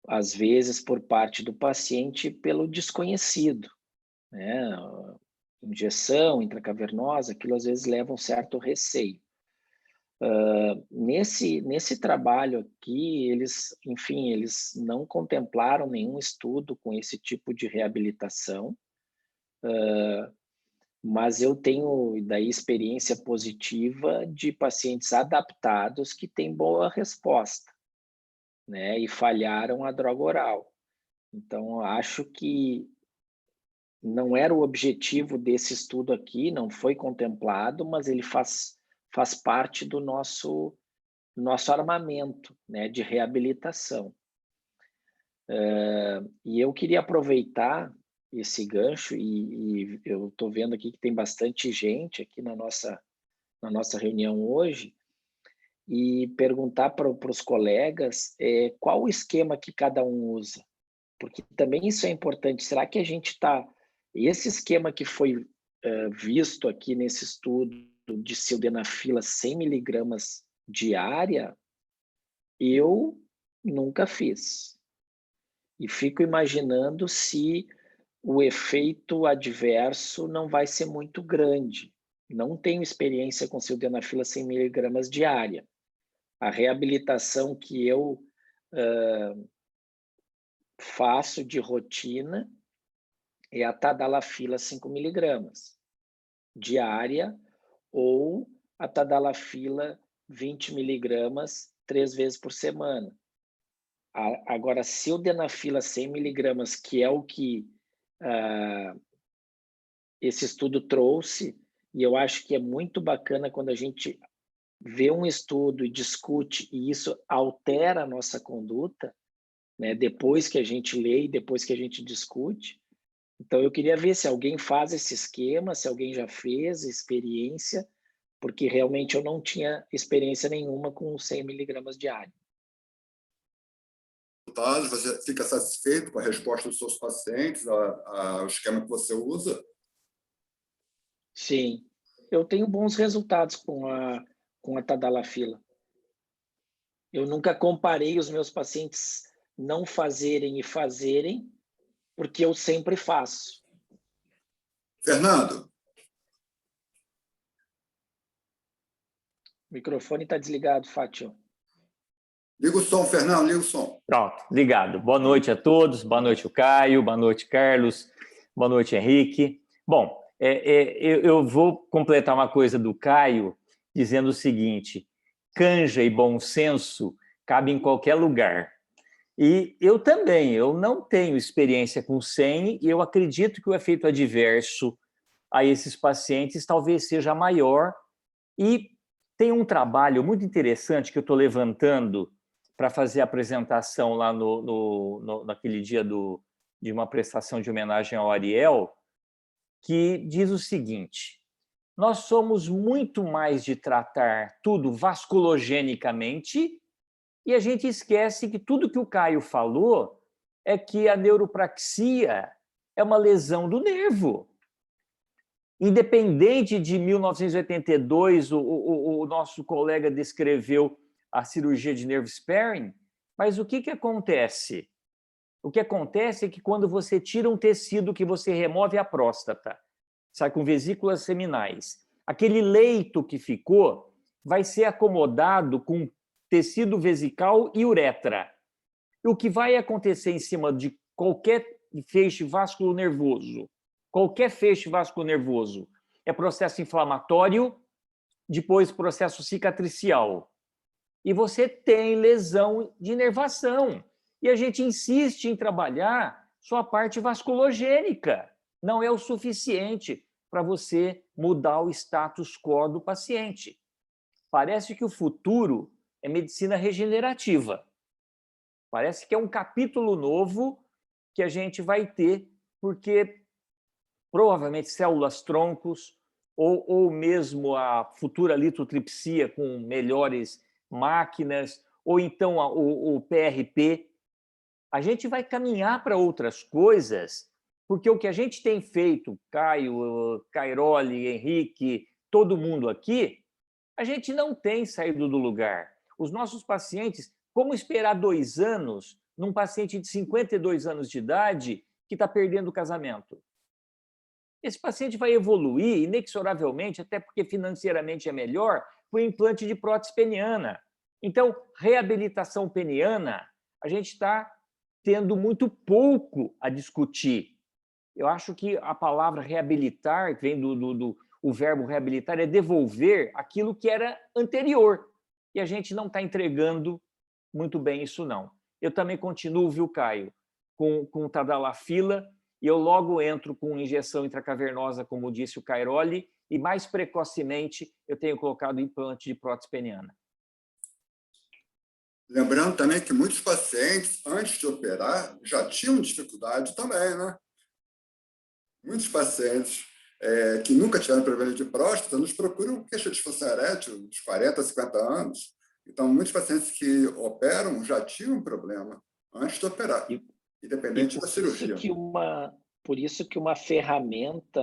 às vezes, por parte do paciente pelo desconhecido, né? Injeção intracavernosa, aquilo às vezes leva um certo receio. Nesse trabalho aqui, enfim, eles não contemplaram nenhum estudo com esse tipo de reabilitação, mas eu tenho daí experiência positiva de pacientes adaptados que têm boa resposta, né, e falharam a droga oral. Então, acho que não era o objetivo desse estudo aqui, não foi contemplado, mas ele faz parte do nosso armamento, né, de reabilitação. E eu queria aproveitar esse gancho, e eu estou vendo aqui que tem bastante gente aqui na nossa reunião hoje, e perguntar para os colegas qual o esquema que cada um usa, porque também isso é importante. Será que a gente está... Esse esquema que foi visto aqui nesse estudo de sildenafila 100 miligramas diária, eu nunca fiz. E fico imaginando se o efeito adverso não vai ser muito grande. Não tenho experiência com sildenafila 100 miligramas diária. A reabilitação que eu faço de rotina é a tadalafila 5 miligramas diária ou a tadalafila 20 miligramas 3 vezes por semana. Agora, sildenafila 100 miligramas, que é o que esse estudo trouxe, e eu acho que é muito bacana quando a gente vê um estudo e discute, e isso altera a nossa conduta, né? Depois que a gente lê e depois que a gente discute. Então, eu queria ver se alguém faz esse esquema, se alguém já fez experiência, porque realmente eu não tinha experiência nenhuma com 100 miligramas diário. Você fica satisfeito com a resposta dos seus pacientes ao esquema que você usa? Sim, eu tenho bons resultados com a tadalafila. Eu nunca comparei os meus pacientes não fazerem e fazerem, porque eu sempre faço. Fernando? O microfone está desligado, Fátio. Liga o som, Fernando, liga o som. Pronto, ligado. Boa noite a todos, boa noite o Caio, boa noite Carlos, boa noite Henrique. Bom, eu vou completar uma coisa do Caio, dizendo o seguinte: canja e bom senso cabe em qualquer lugar. E eu também, eu não tenho experiência com 100 e eu acredito que o efeito adverso a esses pacientes talvez seja maior. E tem um trabalho muito interessante que eu estou levantando para fazer a apresentação lá naquele dia de uma prestação de homenagem ao Ariel, que diz o seguinte: nós somos muito mais de tratar tudo vasculogenicamente e a gente esquece que tudo que o Caio falou é que a neuropraxia é uma lesão do nervo. Independente de 1982, o nosso colega descreveu a cirurgia de nerve sparing, mas o que acontece? O que acontece é que quando você tira um tecido que você remove a próstata, sai com vesículas seminais, aquele leito que ficou vai ser acomodado com tecido vesical e uretra. E o que vai acontecer em cima de qualquer feixe vasculonervoso, é processo inflamatório, depois processo cicatricial. E você tem lesão de inervação. E a gente insiste em trabalhar só a parte vasculogênica. Não é o suficiente para você mudar o status quo do paciente. Parece que o futuro é medicina regenerativa. Parece que é um capítulo novo que a gente vai ter, porque provavelmente células-troncos ou mesmo a futura litotripsia com melhores máquinas, ou então o PRP. A gente vai caminhar para outras coisas, porque o que a gente tem feito, Caio, Cairoli, Henrique, todo mundo aqui, a gente não tem saído do lugar. Os nossos pacientes, como esperar 2 anos num paciente de 52 anos de idade que está perdendo o casamento? Esse paciente vai evoluir inexoravelmente, até porque financeiramente é melhor, para o implante de prótese peniana. Então, reabilitação peniana, a gente está tendo muito pouco a discutir. Eu acho que a palavra reabilitar, vem o verbo reabilitar, é devolver aquilo que era anterior. E a gente não está entregando muito bem isso, não. Eu também continuo, viu, Caio, com o tadalafila, e eu logo entro com injeção intracavernosa, como disse o Cairoli, e mais precocemente eu tenho colocado implante de prótese peniana. Lembrando também que muitos pacientes, antes de operar, já tinham dificuldade também, né? Muitos pacientes que nunca tiveram problema de próstata nos procuram queixa de disfunção erétil dos 40, 50 anos. Então, muitos pacientes que operam já tinham problema antes de operar, independente da cirurgia. Por isso que uma ferramenta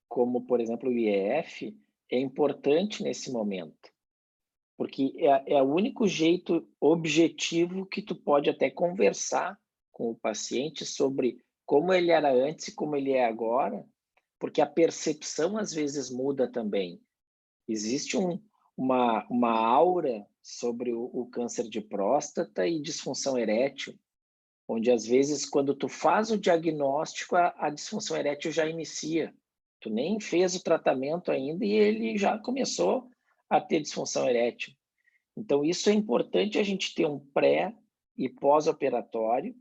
como, por exemplo, o IEF é importante nesse momento, porque é o único jeito objetivo que tu pode até conversar com o paciente sobre como ele era antes e como ele é agora, porque a percepção às vezes muda também. Existe uma aura sobre o câncer de próstata e disfunção erétil, onde às vezes quando tu faz o diagnóstico, a disfunção erétil já inicia. Tu nem fez o tratamento ainda e ele já começou a ter disfunção erétil. Então, isso é importante a gente ter um pré e pós-operatório.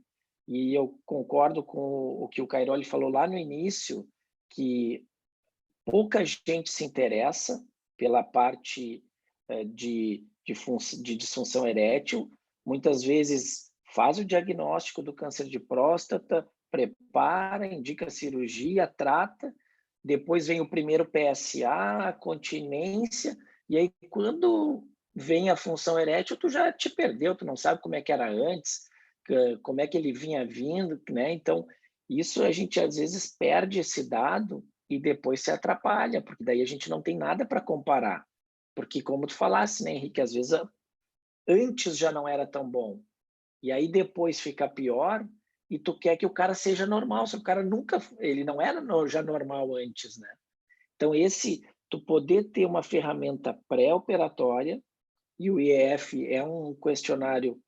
E eu concordo com o que o Cairoli falou lá no início, que pouca gente se interessa pela parte de disfunção erétil. Muitas vezes faz o diagnóstico do câncer de próstata, prepara, indica a cirurgia, trata, depois vem o primeiro PSA, a continência, e aí quando vem a função erétil, tu já te perdeu, tu não sabe como é que era antes, como é que ele vinha vindo, né? Então, isso a gente às vezes perde esse dado e depois se atrapalha, porque daí a gente não tem nada para comparar. Porque, como tu falasse, né, Henrique, às vezes antes já não era tão bom, e aí depois fica pior, e tu quer que o cara seja normal, se o cara ele não era já normal antes, né? Então, tu poder ter uma ferramenta pré-operatória, e o IEF é um questionário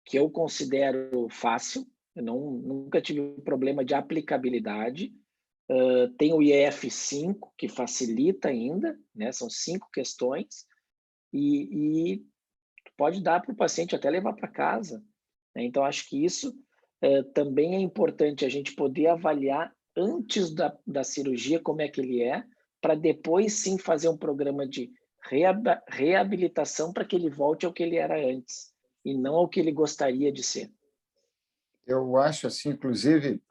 que eu considero fácil, eu nunca tive problema de aplicabilidade. Tem o IEF-5, que facilita ainda, né? São 5 questões, e pode dar para o paciente até levar para casa, né? Então, acho que isso também é importante, a gente poder avaliar antes da cirurgia como é que ele é, para depois sim fazer um programa de reabilitação para que ele volte ao que ele era antes, e não ao que ele gostaria de ser. Eu acho assim, inclusive,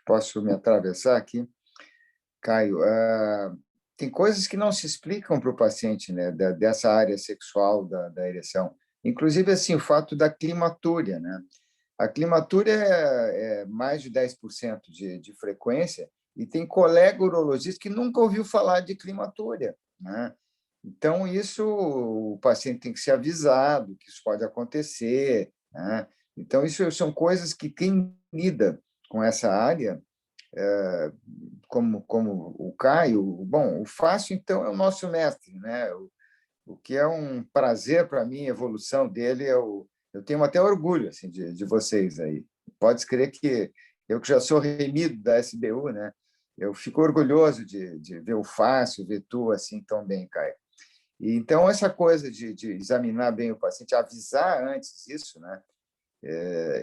posso me atravessar aqui, Caio, tem coisas que não se explicam para o paciente, né, dessa área sexual da ereção. Inclusive, assim, o fato da climatúria, né? A climatúria é mais de 10% de frequência e tem colega urologista que nunca ouviu falar de climatúria, né? Então, isso o paciente tem que ser avisado que isso pode acontecer, né? Então, isso são coisas que quem lida com essa área, como o Caio, bom, o Fácil, então, é o nosso mestre, né? O que é um prazer para mim, a evolução dele, eu tenho até orgulho assim, de vocês aí. Pode crer que eu que já sou remido da SBU, né? Eu fico orgulhoso de ver o Fácil, ver tu assim tão bem, Caio. E, então, essa coisa de examinar bem o paciente, avisar antes isso, né?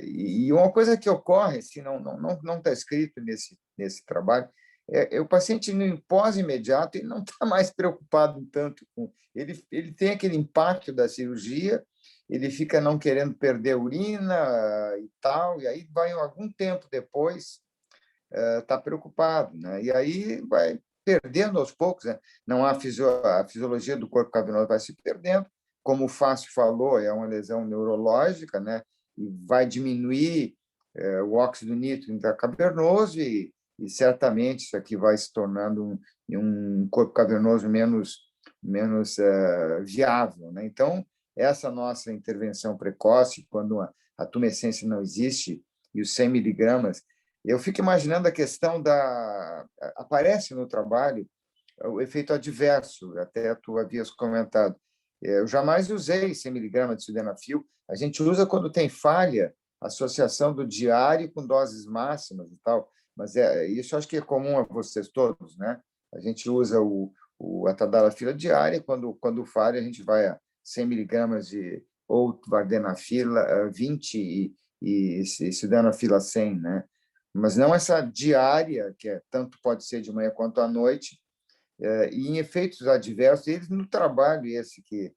E uma coisa que ocorre, assim, não está escrito nesse trabalho, o paciente no pós-imediato ele não está mais preocupado tanto com... Ele tem aquele impacto da cirurgia, ele fica não querendo perder urina e tal, e aí vai algum tempo depois está preocupado, né? E aí vai perdendo aos poucos, né? Não há a fisiologia do corpo cavernoso vai se perdendo, como o Fácio falou, é uma lesão neurológica, né? E vai diminuir o óxido nítrico intracavernoso e certamente isso aqui vai se tornando um corpo cavernoso menos viável, né? Então, essa nossa intervenção precoce, quando a tumescência não existe e os 100 miligramas, eu fico imaginando a questão aparece no trabalho o efeito adverso, até tu havias comentado. Eu jamais usei 100 miligramas de sildenafil. A gente usa quando tem falha, associação do diário com doses máximas e tal, mas isso acho que é comum a vocês todos, né? A gente usa a tadalafila diária, quando falha, a gente vai a 100 miligramas ou vardenafila 20 e sildenafila 100, né? Mas não essa diária, que tanto pode ser de manhã quanto à noite, e em efeitos adversos, eles no trabalho esse que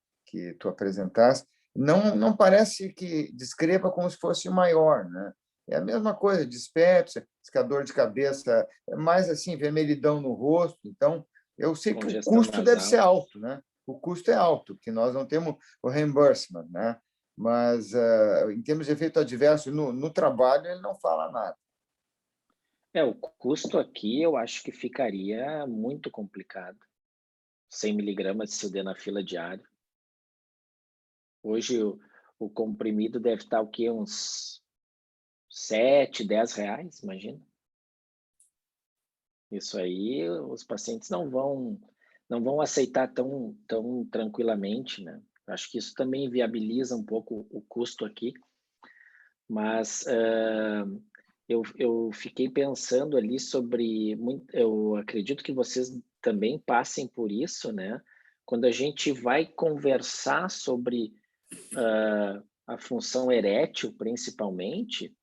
tu apresentaste, não parece que descreva como se fosse maior, né? É a mesma coisa, dispepsia, dor de cabeça, é mais assim, vermelhidão no rosto. Então, eu sei que o custo deve ser alto, né? O custo é alto, que nós não temos o reimbursement, né? Mas, em termos de efeito adverso, no trabalho, ele não fala nada. O custo aqui eu acho que ficaria muito complicado. 100 miligramas de sildenafila diário. Hoje o comprimido deve estar o quê? Uns 7, 10 reais, imagina. Isso aí os pacientes não vão aceitar tão tranquilamente, né? Acho que isso também viabiliza um pouco o custo aqui. Mas eu fiquei pensando ali eu acredito que vocês também passem por isso, né? Quando a gente vai conversar sobre a função erétil, principalmente,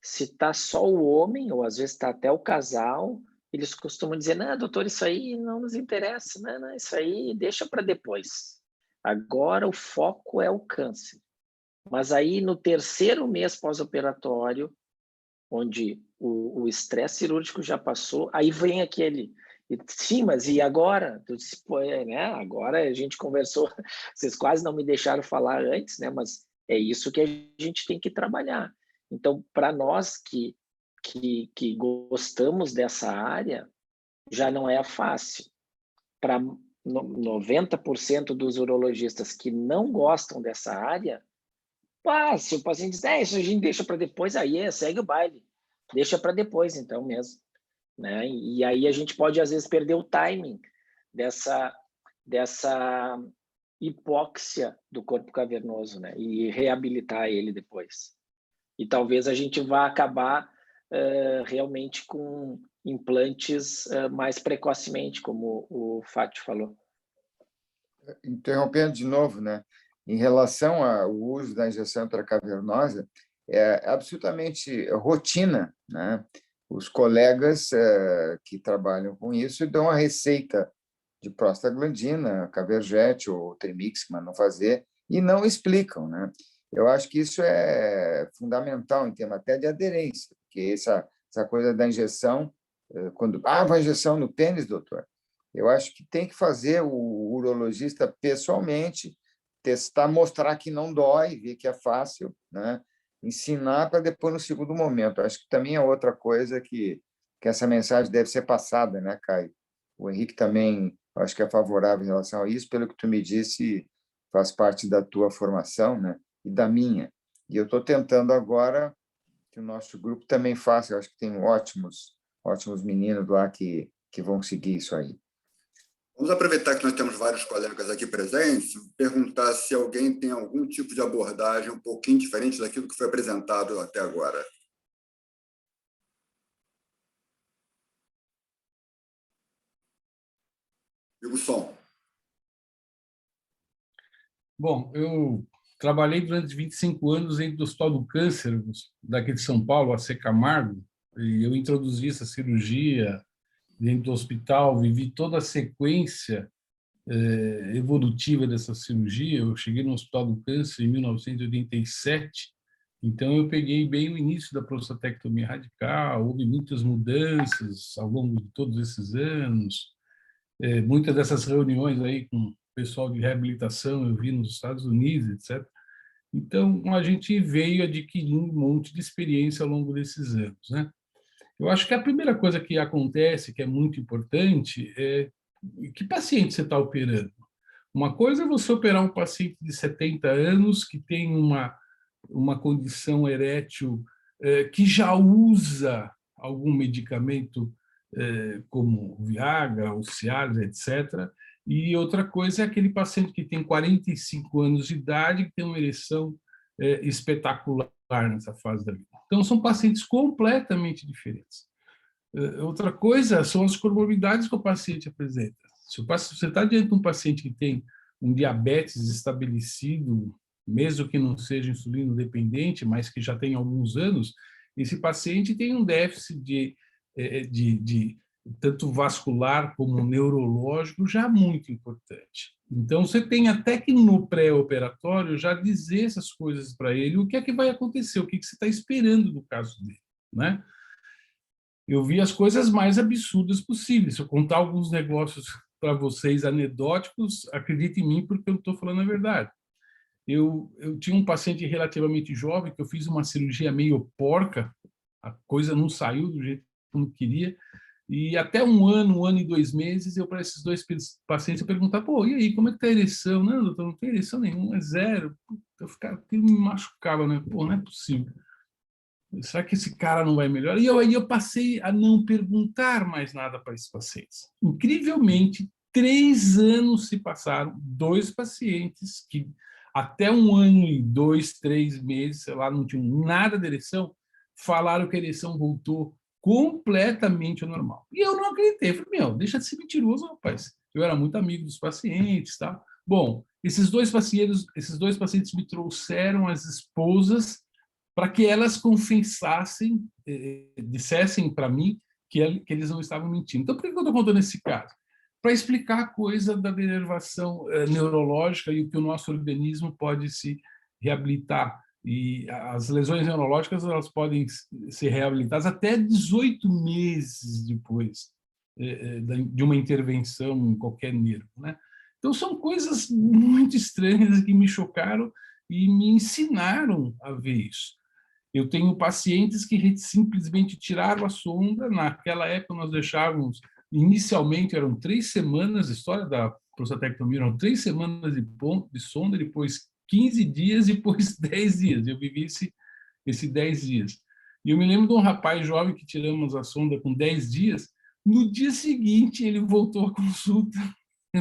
se está só o homem, ou às vezes está até o casal, eles costumam dizer, não, doutor, isso aí não nos interessa, não, isso aí deixa para depois. Agora o foco é o câncer. Mas aí no 3º mês pós-operatório, onde o estresse cirúrgico já passou, aí vem aquele, sim, mas e agora? Eu disse, pô, né? Agora a gente conversou, vocês quase não me deixaram falar antes, né? Mas é isso que a gente tem que trabalhar. Então, para nós que gostamos dessa área, já não é fácil. Para 90% dos urologistas que não gostam dessa área, se o paciente diz, isso a gente deixa para depois, aí segue o baile. Deixa para depois, então mesmo. Né? E aí a gente pode, às vezes, perder o timing dessa hipóxia do corpo cavernoso, né? E reabilitar ele depois. E talvez a gente vá acabar realmente com implantes mais precocemente, como o Fátio falou. Interrompendo de novo, né? Em relação ao uso da injeção intracavernosa, é absolutamente rotina, né? Os colegas que trabalham com isso dão a receita de prostaglandina, Caverjet ou Trimixman, não fazer, e não explicam, né? Eu acho que isso é fundamental em termos até de aderência, porque essa coisa da injeção, quando vai injeção no pênis, doutor, eu acho que tem que fazer o urologista pessoalmente, testar, mostrar que não dói, ver que é fácil, né? Ensinar para depois, no segundo momento. Acho que também é outra coisa que essa mensagem deve ser passada, né, Caio? O Henrique também, acho que é favorável em relação a isso, pelo que tu me disse, faz parte da tua formação, né? E da minha. E eu estou tentando agora que o nosso grupo também faça. Eu acho que tem ótimos meninos lá que vão seguir isso aí. Vamos aproveitar que nós temos vários colegas aqui presentes, perguntar se alguém tem algum tipo de abordagem um pouquinho diferente daquilo que foi apresentado até agora. Liga o som. Bom, eu trabalhei durante 25 anos dentro do Hospital do Câncer, daqui de São Paulo, AC Camargo, e eu introduzi essa cirurgia dentro do hospital, vivi toda a sequência evolutiva dessa cirurgia. Eu cheguei no Hospital do Câncer em 1987, então eu peguei bem o início da prostatectomia radical, houve muitas mudanças ao longo de todos esses anos, muitas dessas reuniões aí com o pessoal de reabilitação eu vi nos Estados Unidos, etc. Então, a gente veio adquirindo um monte de experiência ao longo desses anos, né? Eu acho que a primeira coisa que acontece, que é muito importante, é que paciente você está operando. Uma coisa é você operar um paciente de 70 anos que tem uma condição erétil que já usa algum medicamento como Viagra, ou Cialis, etc. E outra coisa é aquele paciente que tem 45 anos de idade, que tem uma ereção espetacular nessa fase da vida. Então, são pacientes completamente diferentes. Outra coisa são as comorbidades que o paciente apresenta. Se você está diante de um paciente que tem um diabetes estabelecido, mesmo que não seja insulino dependente, mas que já tem alguns anos, esse paciente tem um déficit de tanto vascular como neurológico já muito importante. Então, você tem até que no pré-operatório já dizer essas coisas para ele, o que é que vai acontecer, o que você está esperando do caso dele, né? Eu vi as coisas mais absurdas possíveis. Se eu contar alguns negócios para vocês anedóticos, acredite em mim, porque eu estou falando a verdade. Eu tinha um paciente relativamente jovem que eu fiz uma cirurgia meio porca, a coisa não saiu do jeito que eu queria, e até um ano e 2 meses, eu para esses 2 pacientes eu perguntava, pô, e aí, como é que está a ereção? Não, doutor, não tem ereção nenhuma, é zero. Eu ficava, aquilo me machucava, né? Pô, não é possível. Será que esse cara não vai melhorar? E aí eu passei a não perguntar mais nada para esses pacientes. Incrivelmente, 3 anos se passaram, 2 pacientes que até 1 ano e 2, 3 meses, sei lá, não tinham nada de ereção, falaram que a ereção voltou completamente ao normal. E eu não acreditei. Eu falei, deixa de ser mentiroso, rapaz. Eu era muito amigo dos pacientes, tá? Bom, esses dois pacientes me trouxeram as esposas para que elas confessassem, dissessem para mim que eles não estavam mentindo. Então, por que eu estou contando esse caso? Para explicar a coisa da denervação neurológica e o que o nosso organismo pode se reabilitar. E as lesões neurológicas elas podem ser reabilitadas até 18 meses depois de uma intervenção em qualquer nervo, né? Então, são coisas muito estranhas que me chocaram e me ensinaram a ver isso. Eu tenho pacientes que simplesmente tiraram a sonda. Naquela época, nós deixávamos, inicialmente, eram 3 semanas, a história da prostatectomia eram 3 semanas de sonda, depois 15 dias, depois 10 dias. Eu vivi esse 10 dias. E eu me lembro de um rapaz jovem que tiramos a sonda com 10 dias. No dia seguinte, ele voltou à consulta,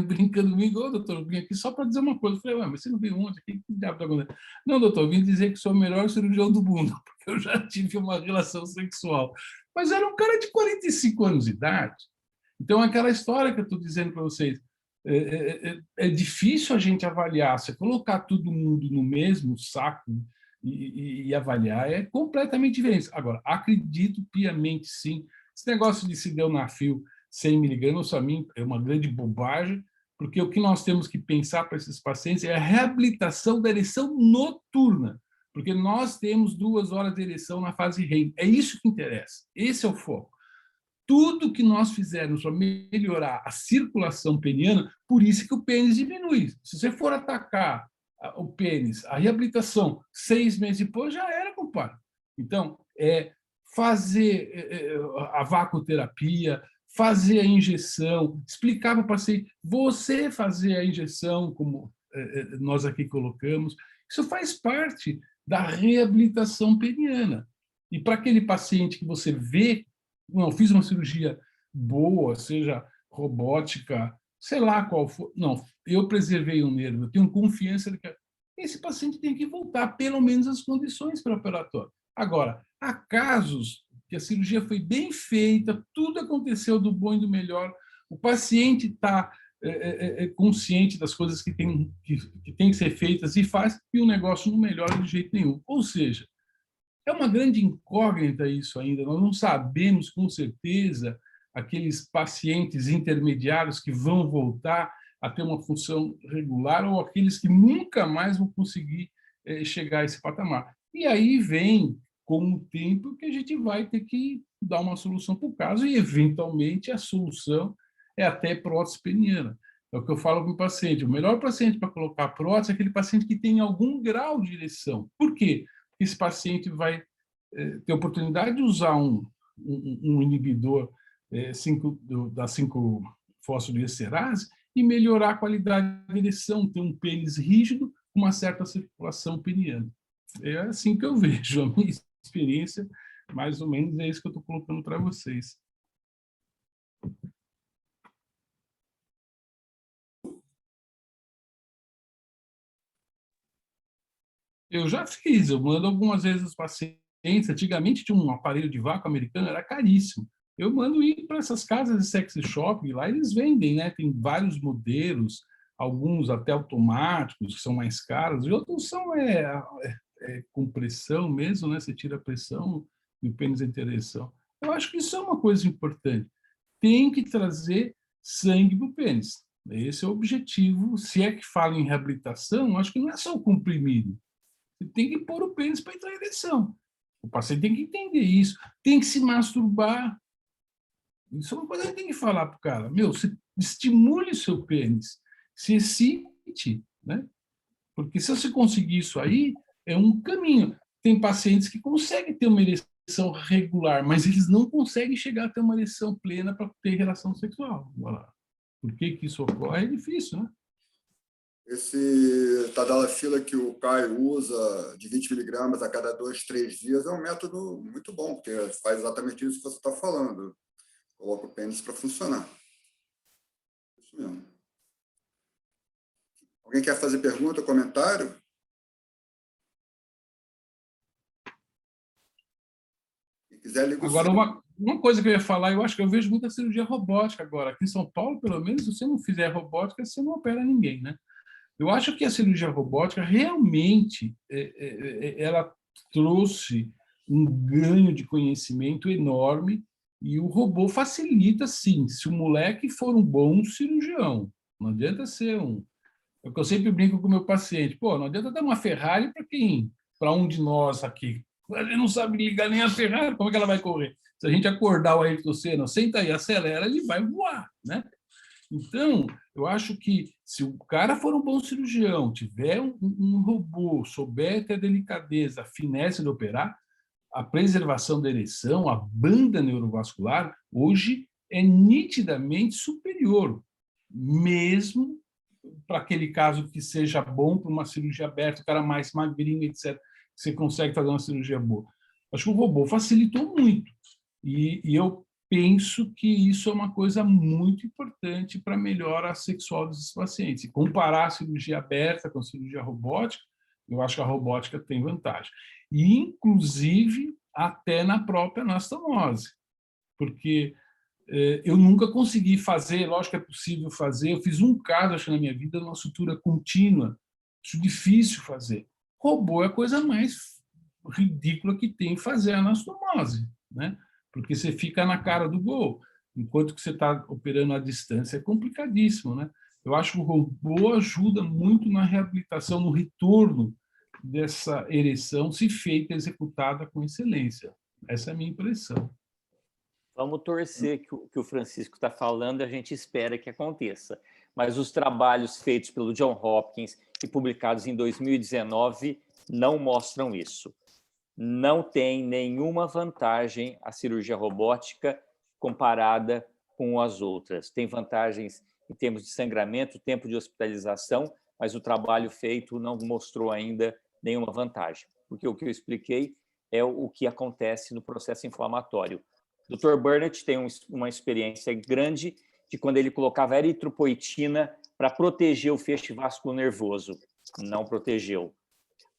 brincando comigo: ô, doutor, eu vim aqui só para dizer uma coisa. Eu falei: ué, mas você não veio ontem? O que diabo está acontecendo? Não, doutor, eu vim dizer que sou o melhor cirurgião do mundo, porque eu já tive uma relação sexual. Mas era um cara de 45 anos de idade. Então, aquela história que eu estou dizendo para vocês, é difícil a gente avaliar. Se colocar todo mundo no mesmo saco e avaliar, é completamente diferente. Agora, acredito piamente, sim. Esse negócio de sildenafil 100 miligramas, para mim, é uma grande bobagem, porque o que nós temos que pensar para esses pacientes é a reabilitação da ereção noturna, porque nós temos 2 horas de ereção na fase REM. É isso que interessa. Esse é o foco. Tudo que nós fizermos para melhorar a circulação peniana, por isso que o pênis diminui. Se você for atacar o pênis, a reabilitação, 6 meses depois, já era, compadre. Então, fazer a vacoterapia, fazer a injeção, explicar para o paciente, você fazer a injeção, como nós aqui colocamos, isso faz parte da reabilitação peniana. E para aquele paciente que você vê, não, fiz uma cirurgia boa, seja robótica, sei lá qual for, não, eu preservei um nervo, eu tenho confiança de que esse paciente tem que voltar, pelo menos, às condições pré-operatórias. Agora, há casos que a cirurgia foi bem feita, tudo aconteceu do bom e do melhor, o paciente está consciente das coisas que tem que ser feitas e faz, e o negócio não melhora de jeito nenhum. Ou seja, é uma grande incógnita isso ainda, nós não sabemos com certeza aqueles pacientes intermediários que vão voltar a ter uma função regular ou aqueles que nunca mais vão conseguir chegar a esse patamar. E aí vem, com o tempo, que a gente vai ter que dar uma solução para o caso e, eventualmente, a solução é até prótese peniana. É o que eu falo para o paciente. O melhor paciente para colocar prótese é aquele paciente que tem algum grau de ereção. Por quê? Porque esse paciente vai ter a oportunidade de usar um inibidor da 5-fosfodiesterase e melhorar a qualidade da ereção, ter um pênis rígido com uma certa circulação peniana. É assim que eu vejo. A minha experiência, mais ou menos, é isso que eu estou colocando para vocês. Eu já fiz, eu mando algumas vezes os pacientes. Antigamente tinha um aparelho de vácuo americano, era caríssimo. Eu mando ir para essas casas de sex shop, lá eles vendem, né? Tem vários modelos, alguns até automáticos, que são mais caros, e outros são com pressão mesmo, né? Você tira a pressão e o pênis entra em ereção. Eu acho que isso é uma coisa importante. Tem que trazer sangue para o pênis. Esse é o objetivo. Se é que fala em reabilitação, acho que não é só o comprimido. Você tem que pôr o pênis para entrar em ereção. O paciente tem que entender isso. Tem que se masturbar. Isso é uma coisa que tem que falar para o cara. Você estimule o seu pênis. Se excite, né? Porque se você conseguir isso aí, é um caminho. Tem pacientes que conseguem ter uma ereção regular, mas eles não conseguem chegar a ter uma ereção plena para ter relação sexual. Por que isso ocorre? É difícil, né? Esse tadalafila que o Caio usa, de 20 miligramas a cada 2, 3 dias, é um método muito bom, porque faz exatamente isso que você está falando. Coloca o pênis para funcionar. Isso mesmo. Alguém quer fazer pergunta, comentário? Se quiser, liga o Agora, som. uma coisa que eu ia falar, eu acho que eu vejo muita cirurgia robótica agora. Aqui em São Paulo, pelo menos, se você não fizer robótica, você não opera ninguém, né? Eu acho que a cirurgia robótica realmente ela trouxe um ganho de conhecimento enorme e o robô facilita, sim, se o moleque for um bom cirurgião. Não adianta ser um... É o que eu sempre brinco com o meu paciente. Pô, não adianta dar uma Ferrari para um de nós aqui. Ele não sabe ligar nem a Ferrari, como é que ela vai correr? Se a gente acordar o Ayrton Senna, senta aí, acelera, ele vai voar, né? Então, eu acho que se o cara for um bom cirurgião, tiver um robô, souber ter a delicadeza, a finesse de operar, a preservação da ereção, a banda neurovascular, hoje é nitidamente superior, mesmo para aquele caso que seja bom para uma cirurgia aberta, o cara mais magrinho, etc., você consegue fazer uma cirurgia boa. Acho que o robô facilitou muito. E eu penso que isso é uma coisa muito importante para a melhora sexual desses pacientes. E comparar a cirurgia aberta com a cirurgia robótica, eu acho que a robótica tem vantagem. E, inclusive, até na própria anastomose. Porque eu nunca consegui fazer, lógico que é possível fazer, eu fiz um caso, acho, na minha vida, de uma sutura contínua. Acho difícil fazer. Robô é a coisa mais ridícula que tem fazer a anastomose, né? Porque você fica na cara do gol, enquanto que você está operando à distância, é complicadíssimo, né? Eu acho que o robô ajuda muito na reabilitação, no retorno dessa ereção, se feita, executada com excelência. Essa é a minha impressão. Vamos torcer que o Francisco está falando, a gente espera que aconteça. Mas os trabalhos feitos pelo John Hopkins e publicados em 2019 não mostram isso. Não tem nenhuma vantagem a cirurgia robótica comparada com as outras. Tem vantagens em termos de sangramento, tempo de hospitalização, mas o trabalho feito não mostrou ainda nenhuma vantagem. Porque o que eu expliquei é o que acontece no processo inflamatório. O Dr. Burnett tem uma experiência grande de quando ele colocava eritropoetina para proteger o feixe vasculonervoso. Não protegeu.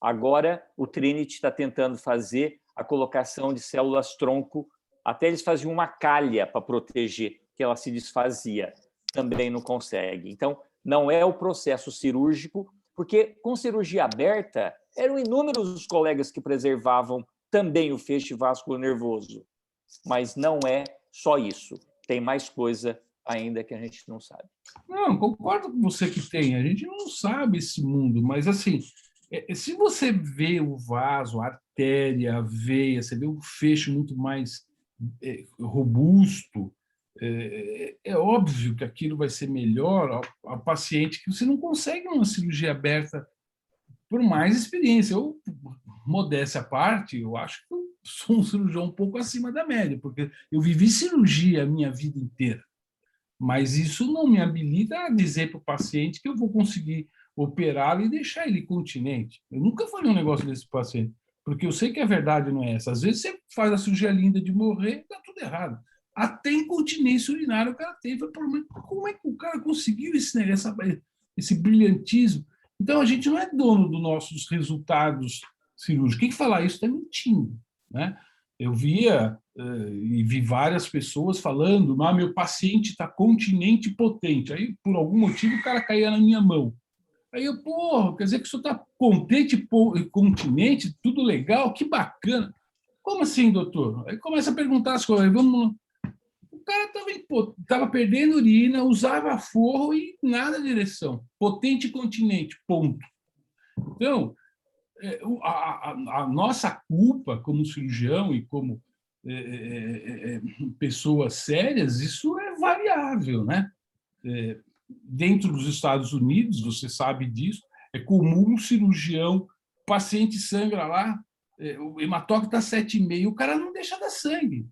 Agora, o Trinity está tentando fazer a colocação de células-tronco, até eles faziam uma calha para proteger, que ela se desfazia. Também não consegue. Então, não é o processo cirúrgico, porque com cirurgia aberta, eram inúmeros os colegas que preservavam também o feixe vasculonervoso. Mas não é só isso. Tem mais coisa ainda que a gente não sabe. Não, concordo com você que tem. A gente não sabe esse mundo, mas, assim, se você vê o vaso, a artéria, a veia, você vê o feixe muito mais robusto, é óbvio que aquilo vai ser melhor ao paciente, que você não consegue uma cirurgia aberta por mais experiência. Eu, modéstia à parte, eu acho que eu sou um cirurgião um pouco acima da média, porque eu vivi cirurgia a minha vida inteira. Mas isso não me habilita a dizer para o paciente que eu vou conseguir operá-lo e deixar ele continente. Eu nunca falei um negócio desse paciente, porque eu sei que a verdade não é essa. Às vezes você faz a cirurgia linda de morrer, está tudo errado. Até incontinência urinária o cara tem. Como é que o cara conseguiu esse brilhantismo? Então, a gente não é dono dos nossos resultados cirúrgicos. Quem falar isso está mentindo, né? Eu via e vi várias pessoas falando: meu paciente está continente e potente. Aí, por algum motivo, o cara caía na minha mão. Aí eu, quer dizer que o senhor está contente e continente, tudo legal, que bacana. Como assim, doutor? Aí começa a perguntar as coisas. O cara estava perdendo urina, usava forro e nada de ereção. Potente e continente, ponto. Então, a nossa culpa como cirurgião e como pessoas sérias, isso é variável, né? Dentro dos Estados Unidos, você sabe disso, é comum um cirurgião, o paciente sangra lá, o hematócrito está 7,5, o cara não deixa dar sangue.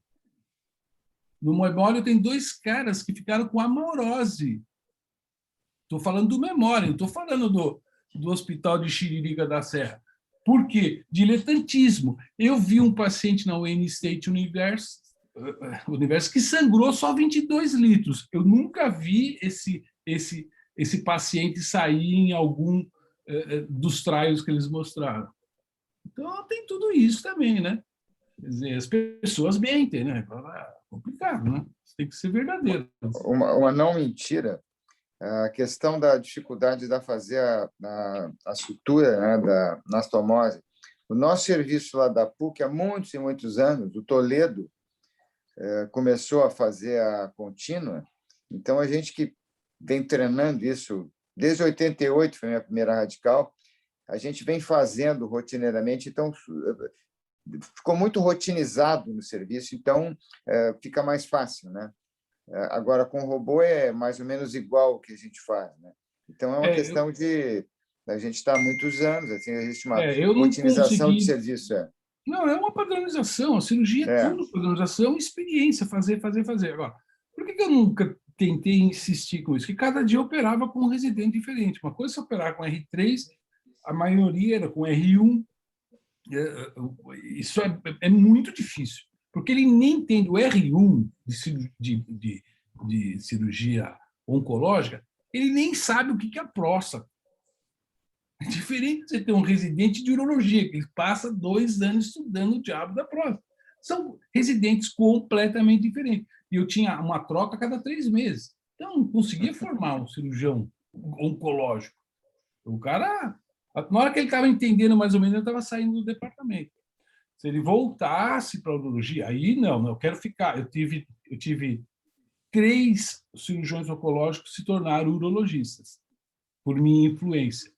No Memória tem 2 caras que ficaram com amaurose. Estou falando do Memória, não estou falando do Hospital de Xiririca da Serra. Por quê? Diletantismo. Eu vi um paciente na Wayne State University que sangrou só 22 litros. Eu nunca vi esse paciente sair em algum dos trials que eles mostraram. Então, tem tudo isso também, né? Quer dizer, as pessoas mentem, né? É complicado, né? Você tem que ser verdadeiro. Uma não mentira a questão da dificuldade de fazer a sutura, né, da anastomose. O nosso serviço lá da PUC, há muitos e muitos anos, o Toledo começou a fazer a contínua, então a gente que vem treinando isso desde 88, foi a minha primeira radical, a gente vem fazendo rotineiramente, então ficou muito rotinizado no serviço, então fica mais fácil, né? Agora, com o robô é mais ou menos igual o que a gente faz, né? Então, é uma questão de a gente estar há muitos anos, assim, existe uma eu não rotinização de consegui. serviço. Não, é uma padronização. A cirurgia é tudo padronização, experiência, fazer. Agora, por que eu nunca tentei insistir com isso? Que cada dia eu operava com um residente diferente. Uma coisa é operar com R3, a maioria era com R1. Isso é muito difícil, porque ele nem entende o R1 de cirurgia oncológica, ele nem sabe o que é a próstata. É diferente de você ter um residente de urologia, que ele passa 2 anos estudando o diabo da próstata. São residentes completamente diferentes. E eu tinha uma troca a cada 3 meses. Então, não conseguia formar um cirurgião oncológico. O cara, na hora que ele estava entendendo mais ou menos, ele estava saindo do departamento. Se ele voltasse para a urologia, aí não, eu quero ficar. Eu tive 3 cirurgiões oncológicos se tornaram urologistas, por minha influência.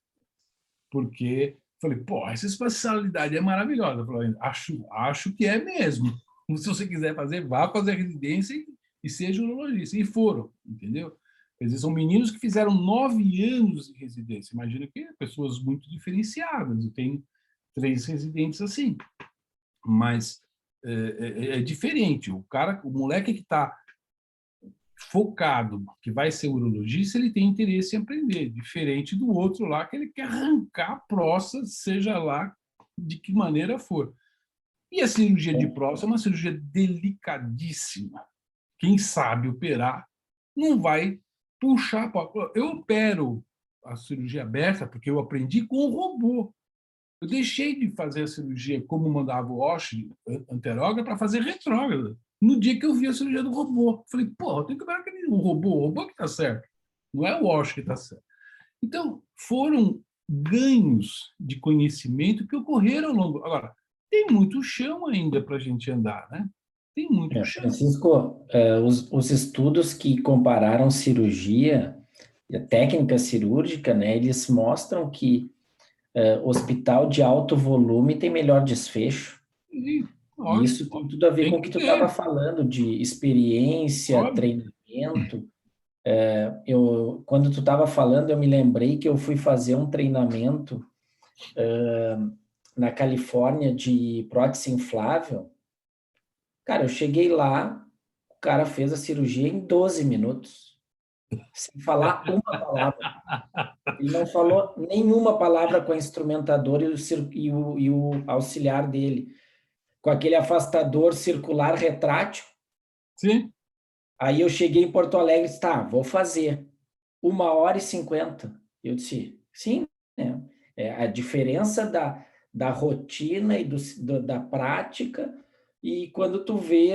Porque falei, pô, essa especialidade é maravilhosa. Eu falei, acho que é mesmo. Se você quiser fazer, vá fazer a residência e seja urologista. E foram, entendeu? Quer dizer, são meninos que fizeram 9 anos de residência. Imagina que pessoas muito diferenciadas. Eu tenho 3 residentes assim. Mas é diferente. O moleque que está focado, que vai ser urologista, ele tem interesse em aprender, diferente do outro lá, que ele quer arrancar a próstata, seja lá de que maneira for. E a cirurgia de próstata é uma cirurgia delicadíssima. Quem sabe operar não vai puxar. Eu opero a cirurgia aberta porque eu aprendi com o robô. Eu deixei de fazer a cirurgia como mandava o Walsh, anterógrada, para fazer retrógrada. No dia que eu vi a cirurgia do robô, falei, pô, eu tenho que operar o robô que está certo. Não é o Walsh que está certo. Então, foram ganhos de conhecimento que ocorreram ao longo. Agora, tem muito chão ainda para a gente andar, né? Tem muito chão. Francisco, os estudos que compararam cirurgia, a técnica cirúrgica, né, eles mostram que hospital de alto volume tem melhor desfecho. E isso tem tudo a ver com o que tu estava falando, de experiência, treinamento. Quando tu estava falando, eu me lembrei que eu fui fazer um treinamento na Califórnia de prótese inflável. Cara, eu cheguei lá, o cara fez a cirurgia em 12 minutos, sem falar uma palavra. Ele não falou nenhuma palavra com a instrumentadora e o auxiliar dele, com aquele afastador circular retrátil. Sim. Aí eu cheguei em Porto Alegre e disse, tá, vou fazer. 1h50. Eu disse, sim, né? A diferença da rotina e da prática. E quando tu vê,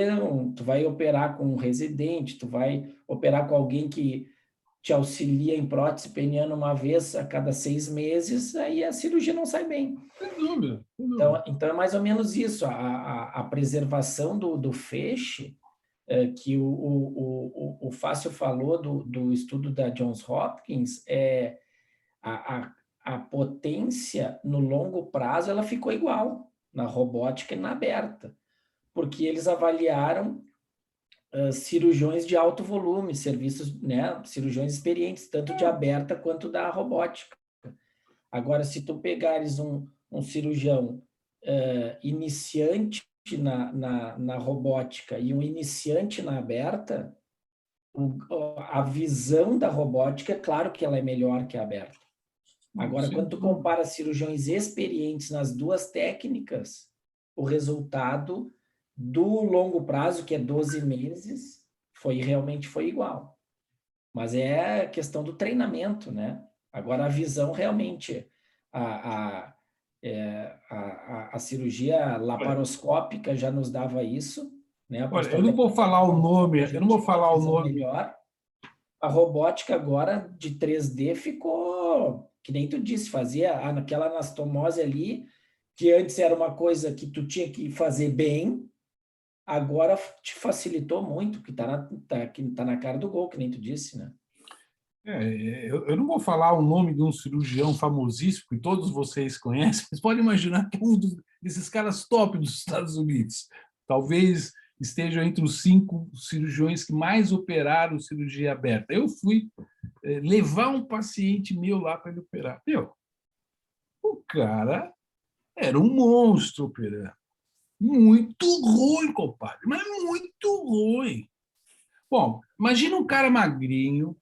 tu vai operar com um residente, tu vai operar com alguém que te auxilia em prótese peniana uma vez a cada 6 meses, aí a cirurgia não sai bem. Sem dúvida. Então é mais ou menos isso, a preservação do feixe, que o Fácio falou do estudo da Johns Hopkins, a potência no longo prazo ela ficou igual na robótica e na aberta, porque eles avaliaram cirurgiões de alto volume, serviços, né, cirurgiões experientes, tanto de aberta quanto da robótica. Agora, se tu pegares um cirurgião iniciante na robótica e um iniciante na aberta, a visão da robótica, é claro que ela é melhor que a aberta. Agora, quando tu compara cirurgiões experientes nas duas técnicas, o resultado do longo prazo, que é 12 meses, realmente foi igual. Mas é questão do treinamento, né? Agora, a visão realmente, a cirurgia laparoscópica já nos dava isso, né? Olha, eu não vou falar o nome, melhor. A robótica agora de 3D ficou, que nem tu disse, fazia aquela anastomose ali, que antes era uma coisa que tu tinha que fazer bem, agora te facilitou muito, que tá na cara do gol, que nem tu disse, né? Eu não vou falar o nome de um cirurgião famosíssimo que todos vocês conhecem, mas pode imaginar que é um desses caras top dos Estados Unidos. Talvez esteja entre os 5 cirurgiões que mais operaram cirurgia aberta. Eu fui levar um paciente meu lá para ele operar. O cara era um monstro operando. Muito ruim, compadre, mas muito ruim. Bom, imagina um cara magrinho,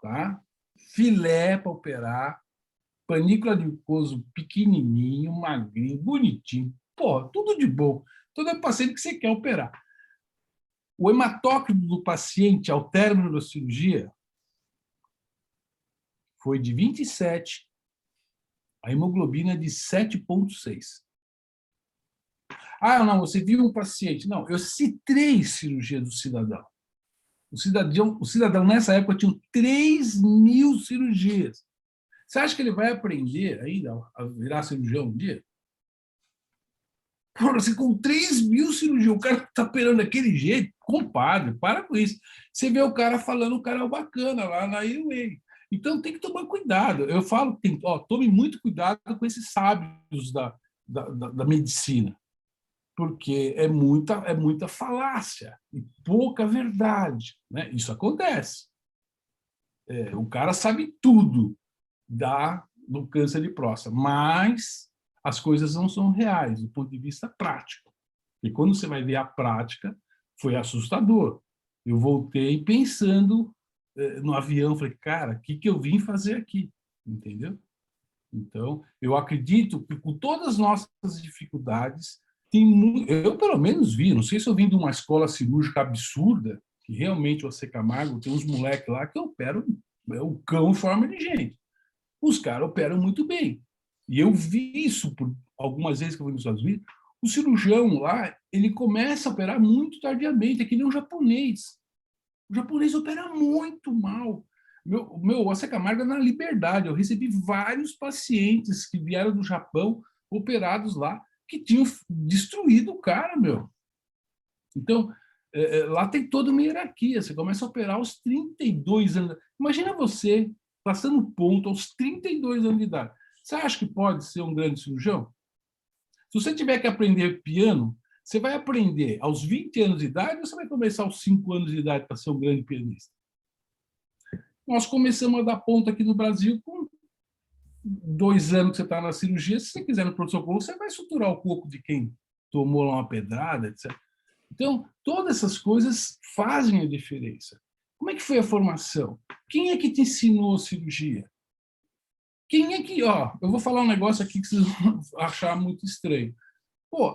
tá? Filé para operar, panícula adiposo pequenininho, magrinho, bonitinho. Pô, tudo de bom. Todo é paciente que você quer operar. O hematócrito do paciente ao término da cirurgia foi de 27, a hemoglobina de 7,6. Ah, não, você viu um paciente. Não, eu citei cirurgia do cidadão. O cidadão nessa época, tinha 3.000 cirurgias. Você acha que ele vai aprender ainda a virar cirurgião um dia? Porra, assim, com 3.000 cirurgias, o cara está operando daquele jeito, compadre, para com isso. Você vê o cara falando, o cara é bacana lá na Airway. Então tem que tomar cuidado. Eu falo, tome muito cuidado com esses sábios da medicina, porque é muita falácia e pouca verdade, né? Isso acontece. O cara sabe tudo do câncer de próstata, mas as coisas não são reais do ponto de vista prático. E quando você vai ver a prática, foi assustador. Eu voltei pensando no avião, falei, cara, o que eu vim fazer aqui? Entendeu? Então, eu acredito que com todas as nossas dificuldades, eu pelo menos vi, não sei se eu vim de uma escola cirúrgica absurda, que realmente o AC Camargo tem uns moleques lá que operam o cão em forma de gente. Os caras operam muito bem. E eu vi isso por algumas vezes que eu fui nos Estados Unidos. O cirurgião lá, ele começa a operar muito tardiamente, é que nem um japonês. O japonês opera muito mal. Meu AC Camargo é na Liberdade. Eu recebi vários pacientes que vieram do Japão, operados lá, que tinham destruído o cara, meu. Então, lá tem toda uma hierarquia. Você começa a operar aos 32 anos. Imagina você passando ponto aos 32 anos de idade. Você acha que pode ser um grande cirurgião? Se você tiver que aprender piano, você vai aprender aos 20 anos de idade ou você vai começar aos 5 anos de idade para ser um grande pianista? Nós começamos a dar ponto aqui no Brasil com 2 anos que você está na cirurgia. Se você quiser no pronto-socorro, você vai suturar o coco de quem tomou lá uma pedrada, etc. Então, todas essas coisas fazem a diferença. Como é que foi a formação? Quem é que te ensinou cirurgia? Quem é que... eu vou falar um negócio aqui que vocês vão achar muito estranho.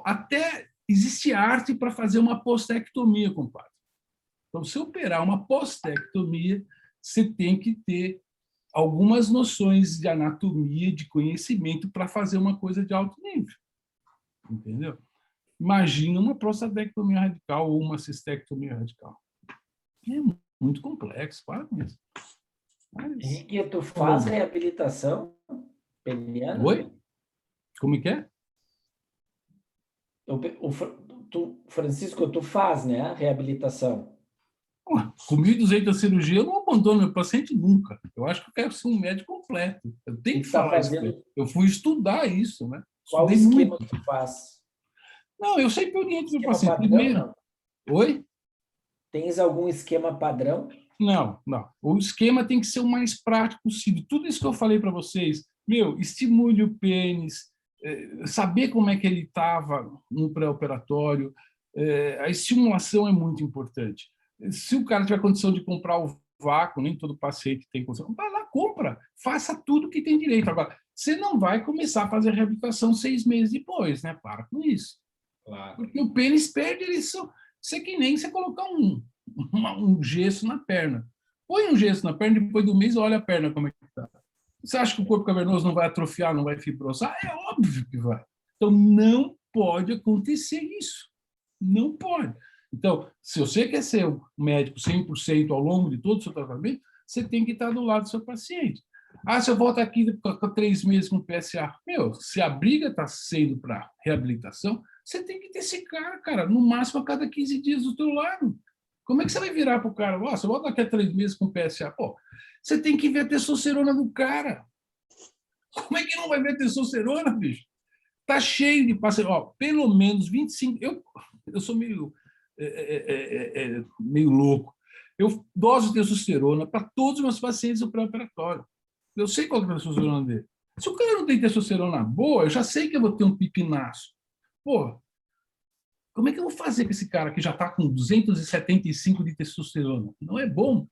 Até existe arte para fazer uma postectomia, compadre. Para você operar uma postectomia, você tem que ter algumas noções de anatomia, de conhecimento para fazer uma coisa de alto nível. Entendeu? Imagina uma prostatectomia radical ou uma cistectomia radical. É muito complexo, para com isso. Henrique, tu faz reabilitação peniana? Oi? Como é que é? Francisco, tu faz, né, reabilitação? Com 1.200 cirurgias, eu não abandono meu paciente nunca. Eu acho que eu quero ser um médico completo. Eu tenho que falar isso. Eu fui estudar isso, né? Qual o esquema que tu faz? Não, eu sempre oriento meu paciente. Padrão, primeiro. Não? Oi? Tens algum esquema padrão? Não. O esquema tem que ser o mais prático possível. Tudo isso que eu falei para vocês, estimule o pênis, saber como é que ele estava no pré-operatório, a estimulação é muito importante. Se o cara tiver condição de comprar o vácuo, nem todo paciente tem condição, vai lá, compra, faça tudo que tem direito. Agora, você não vai começar a fazer reabilitação 6 meses depois, né? Para com isso. Claro. Porque o pênis perde ereção. Isso é que nem você colocar um gesso na perna. Põe um gesso na perna, depois do mês, olha a perna como é que está. Você acha que o corpo cavernoso não vai atrofiar, não vai fibrosar? É óbvio que vai. Então, não pode acontecer isso. Não pode. Então, se você quer ser um médico 100% ao longo de todo o seu tratamento, você tem que estar do lado do seu paciente. Ah, se eu volto aqui com 3 meses com PSA, se a briga está sendo para reabilitação, você tem que ter esse cara, no máximo a cada 15 dias do teu lado. Como é que você vai virar para o cara? Você volta daqui a 3 meses com PSA. Você tem que ver a testosterona do cara. Como é que não vai ver a testosterona, bicho? Tá cheio de pacientes. Pelo menos 25... Eu sou meio louco. Eu doso testosterona para todos os meus pacientes do pré-operatório. Eu sei qual é a testosterona dele. Se o cara não tem testosterona boa, eu já sei que eu vou ter um pipinaço. Como é que eu vou fazer com esse cara que já está com 275 de testosterona? Não é bom.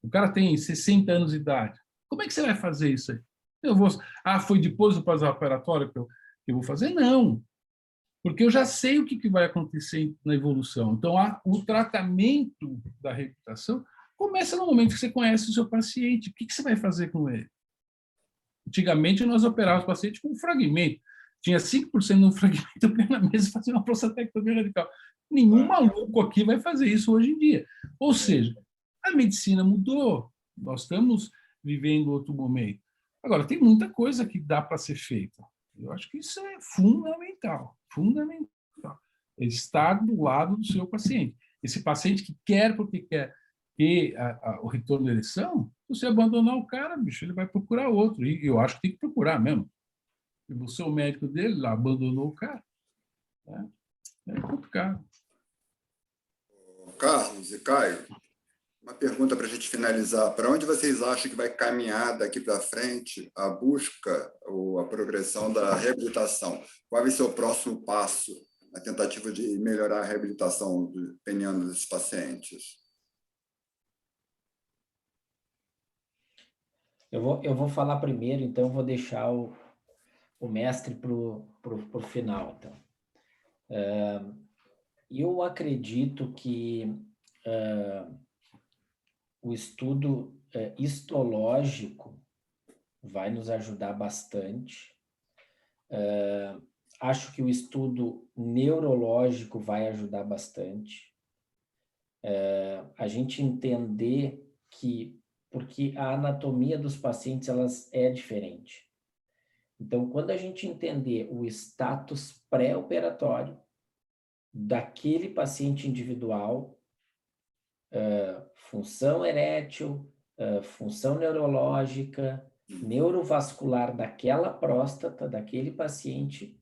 O cara tem 60 anos de idade. Como é que você vai fazer isso aí? Foi depois do pós-operatório que eu vou fazer? Não. Porque eu já sei o que vai acontecer na evolução. Então, o tratamento da reabilitação começa no momento que você conhece o seu paciente. O que você vai fazer com ele? Antigamente, nós operávamos o paciente com um fragmento. Tinha 5% de um fragmento, eu ia na mesa e fazia uma prostatectomia radical. Nenhum maluco aqui vai fazer isso hoje em dia. Ou seja, a medicina mudou. Nós estamos vivendo outro momento. Agora, tem muita coisa que dá para ser feita. Eu acho que isso é fundamental. Fundamental. Estar do lado do seu paciente. Esse paciente que quer porque quer ter o retorno da ereção, se você abandonar o cara, bicho, ele vai procurar outro. E eu acho que tem que procurar mesmo. E você, o médico dele, lá abandonou o cara. É complicado. Carlos e Caio, uma pergunta para a gente finalizar. Para onde vocês acham que vai caminhar daqui para frente a busca ou a progressão da reabilitação? Qual vai ser o próximo passo na tentativa de melhorar a reabilitação peniana desses pacientes? Eu vou falar primeiro, então eu vou deixar o mestre para o final. Então. Eu acredito que o estudo histológico vai nos ajudar bastante. Acho que o estudo neurológico vai ajudar bastante. A gente entender que, porque a anatomia dos pacientes é diferente. Então, quando a gente entender o status pré-operatório daquele paciente individual, função erétil, função neurológica, neurovascular daquela próstata, daquele paciente,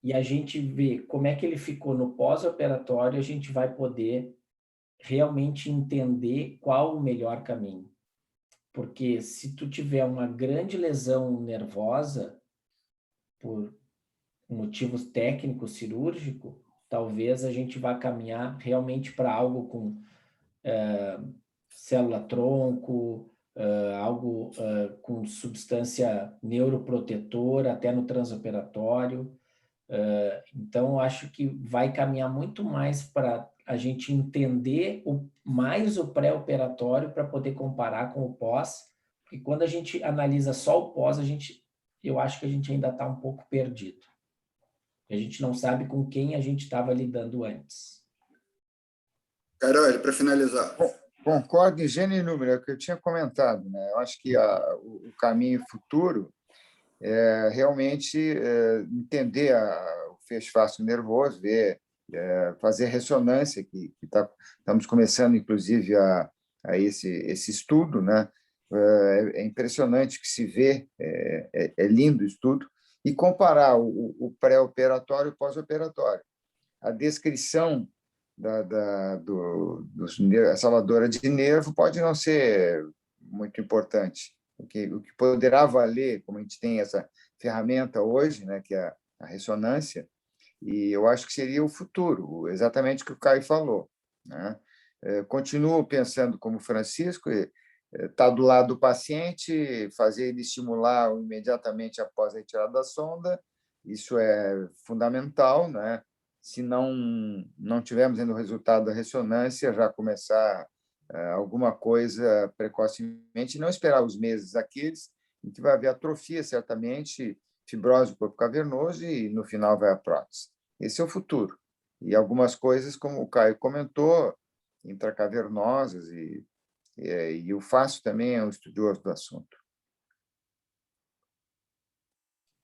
e a gente vê como é que ele ficou no pós-operatório, a gente vai poder realmente entender qual o melhor caminho. Porque se tu tiver uma grande lesão nervosa, por motivos técnicos cirúrgicos, talvez a gente vá caminhar realmente para algo com célula-tronco, algo com substância neuroprotetora, até no transoperatório. Então, acho que vai caminhar muito mais para a gente entender mais o pré-operatório para poder comparar com o pós, porque quando a gente analisa só o pós, eu acho que a gente ainda está um pouco perdido. A gente não sabe com quem a gente estava lidando antes. Carol, para finalizar. Concordo em gênero e número, é o que eu tinha comentado, né? Eu acho que o caminho futuro é realmente entender o feixe fácil nervoso, fazer ressonância, que estamos começando, inclusive, a esse estudo, né? É impressionante que se vê, é lindo o estudo, e comparar o pré-operatório e o pós-operatório. A descrição da salvadora de nervo pode não ser muito importante. O que poderá valer, como a gente tem essa ferramenta hoje, né, que é a ressonância, e eu acho que seria o futuro, exatamente o que o Caio falou, né? Continuo pensando como Francisco, estar do lado do paciente, fazer ele estimular imediatamente após a retirada da sonda, isso é fundamental, né? Se não tivermos ainda o resultado da ressonância, já começar alguma coisa precocemente, não esperar os meses aqueles em que vai haver atrofia, certamente, fibrose do corpo cavernoso e, no final, vai a prótese. Esse é o futuro. E algumas coisas, como o Caio comentou, intracavernosas e e o Fácio também é um estudioso do assunto.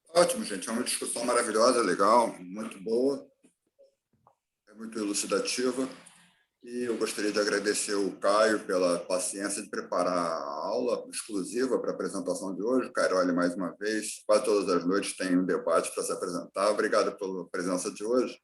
Ótimo, gente. É uma discussão maravilhosa, legal, muito boa, é muito elucidativa. E eu gostaria de agradecer o Caio pela paciência de preparar a aula exclusiva para a apresentação de hoje. Cairoli, mais uma vez, quase todas as noites tem um debate para se apresentar. Obrigado pela presença de hoje.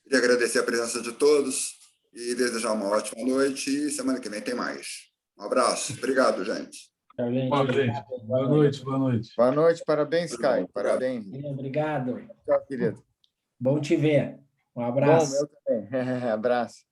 Queria agradecer a presença de todos e desejar uma ótima noite. E semana que vem tem mais. Um abraço. Obrigado, gente. Tchau, gente. Boa noite. Boa noite. Boa noite. Boa noite, parabéns, Caio. Obrigado. Parabéns. Obrigado. Tchau, querido. Bom te ver. Um Bom, abraço. meu também. Abraço.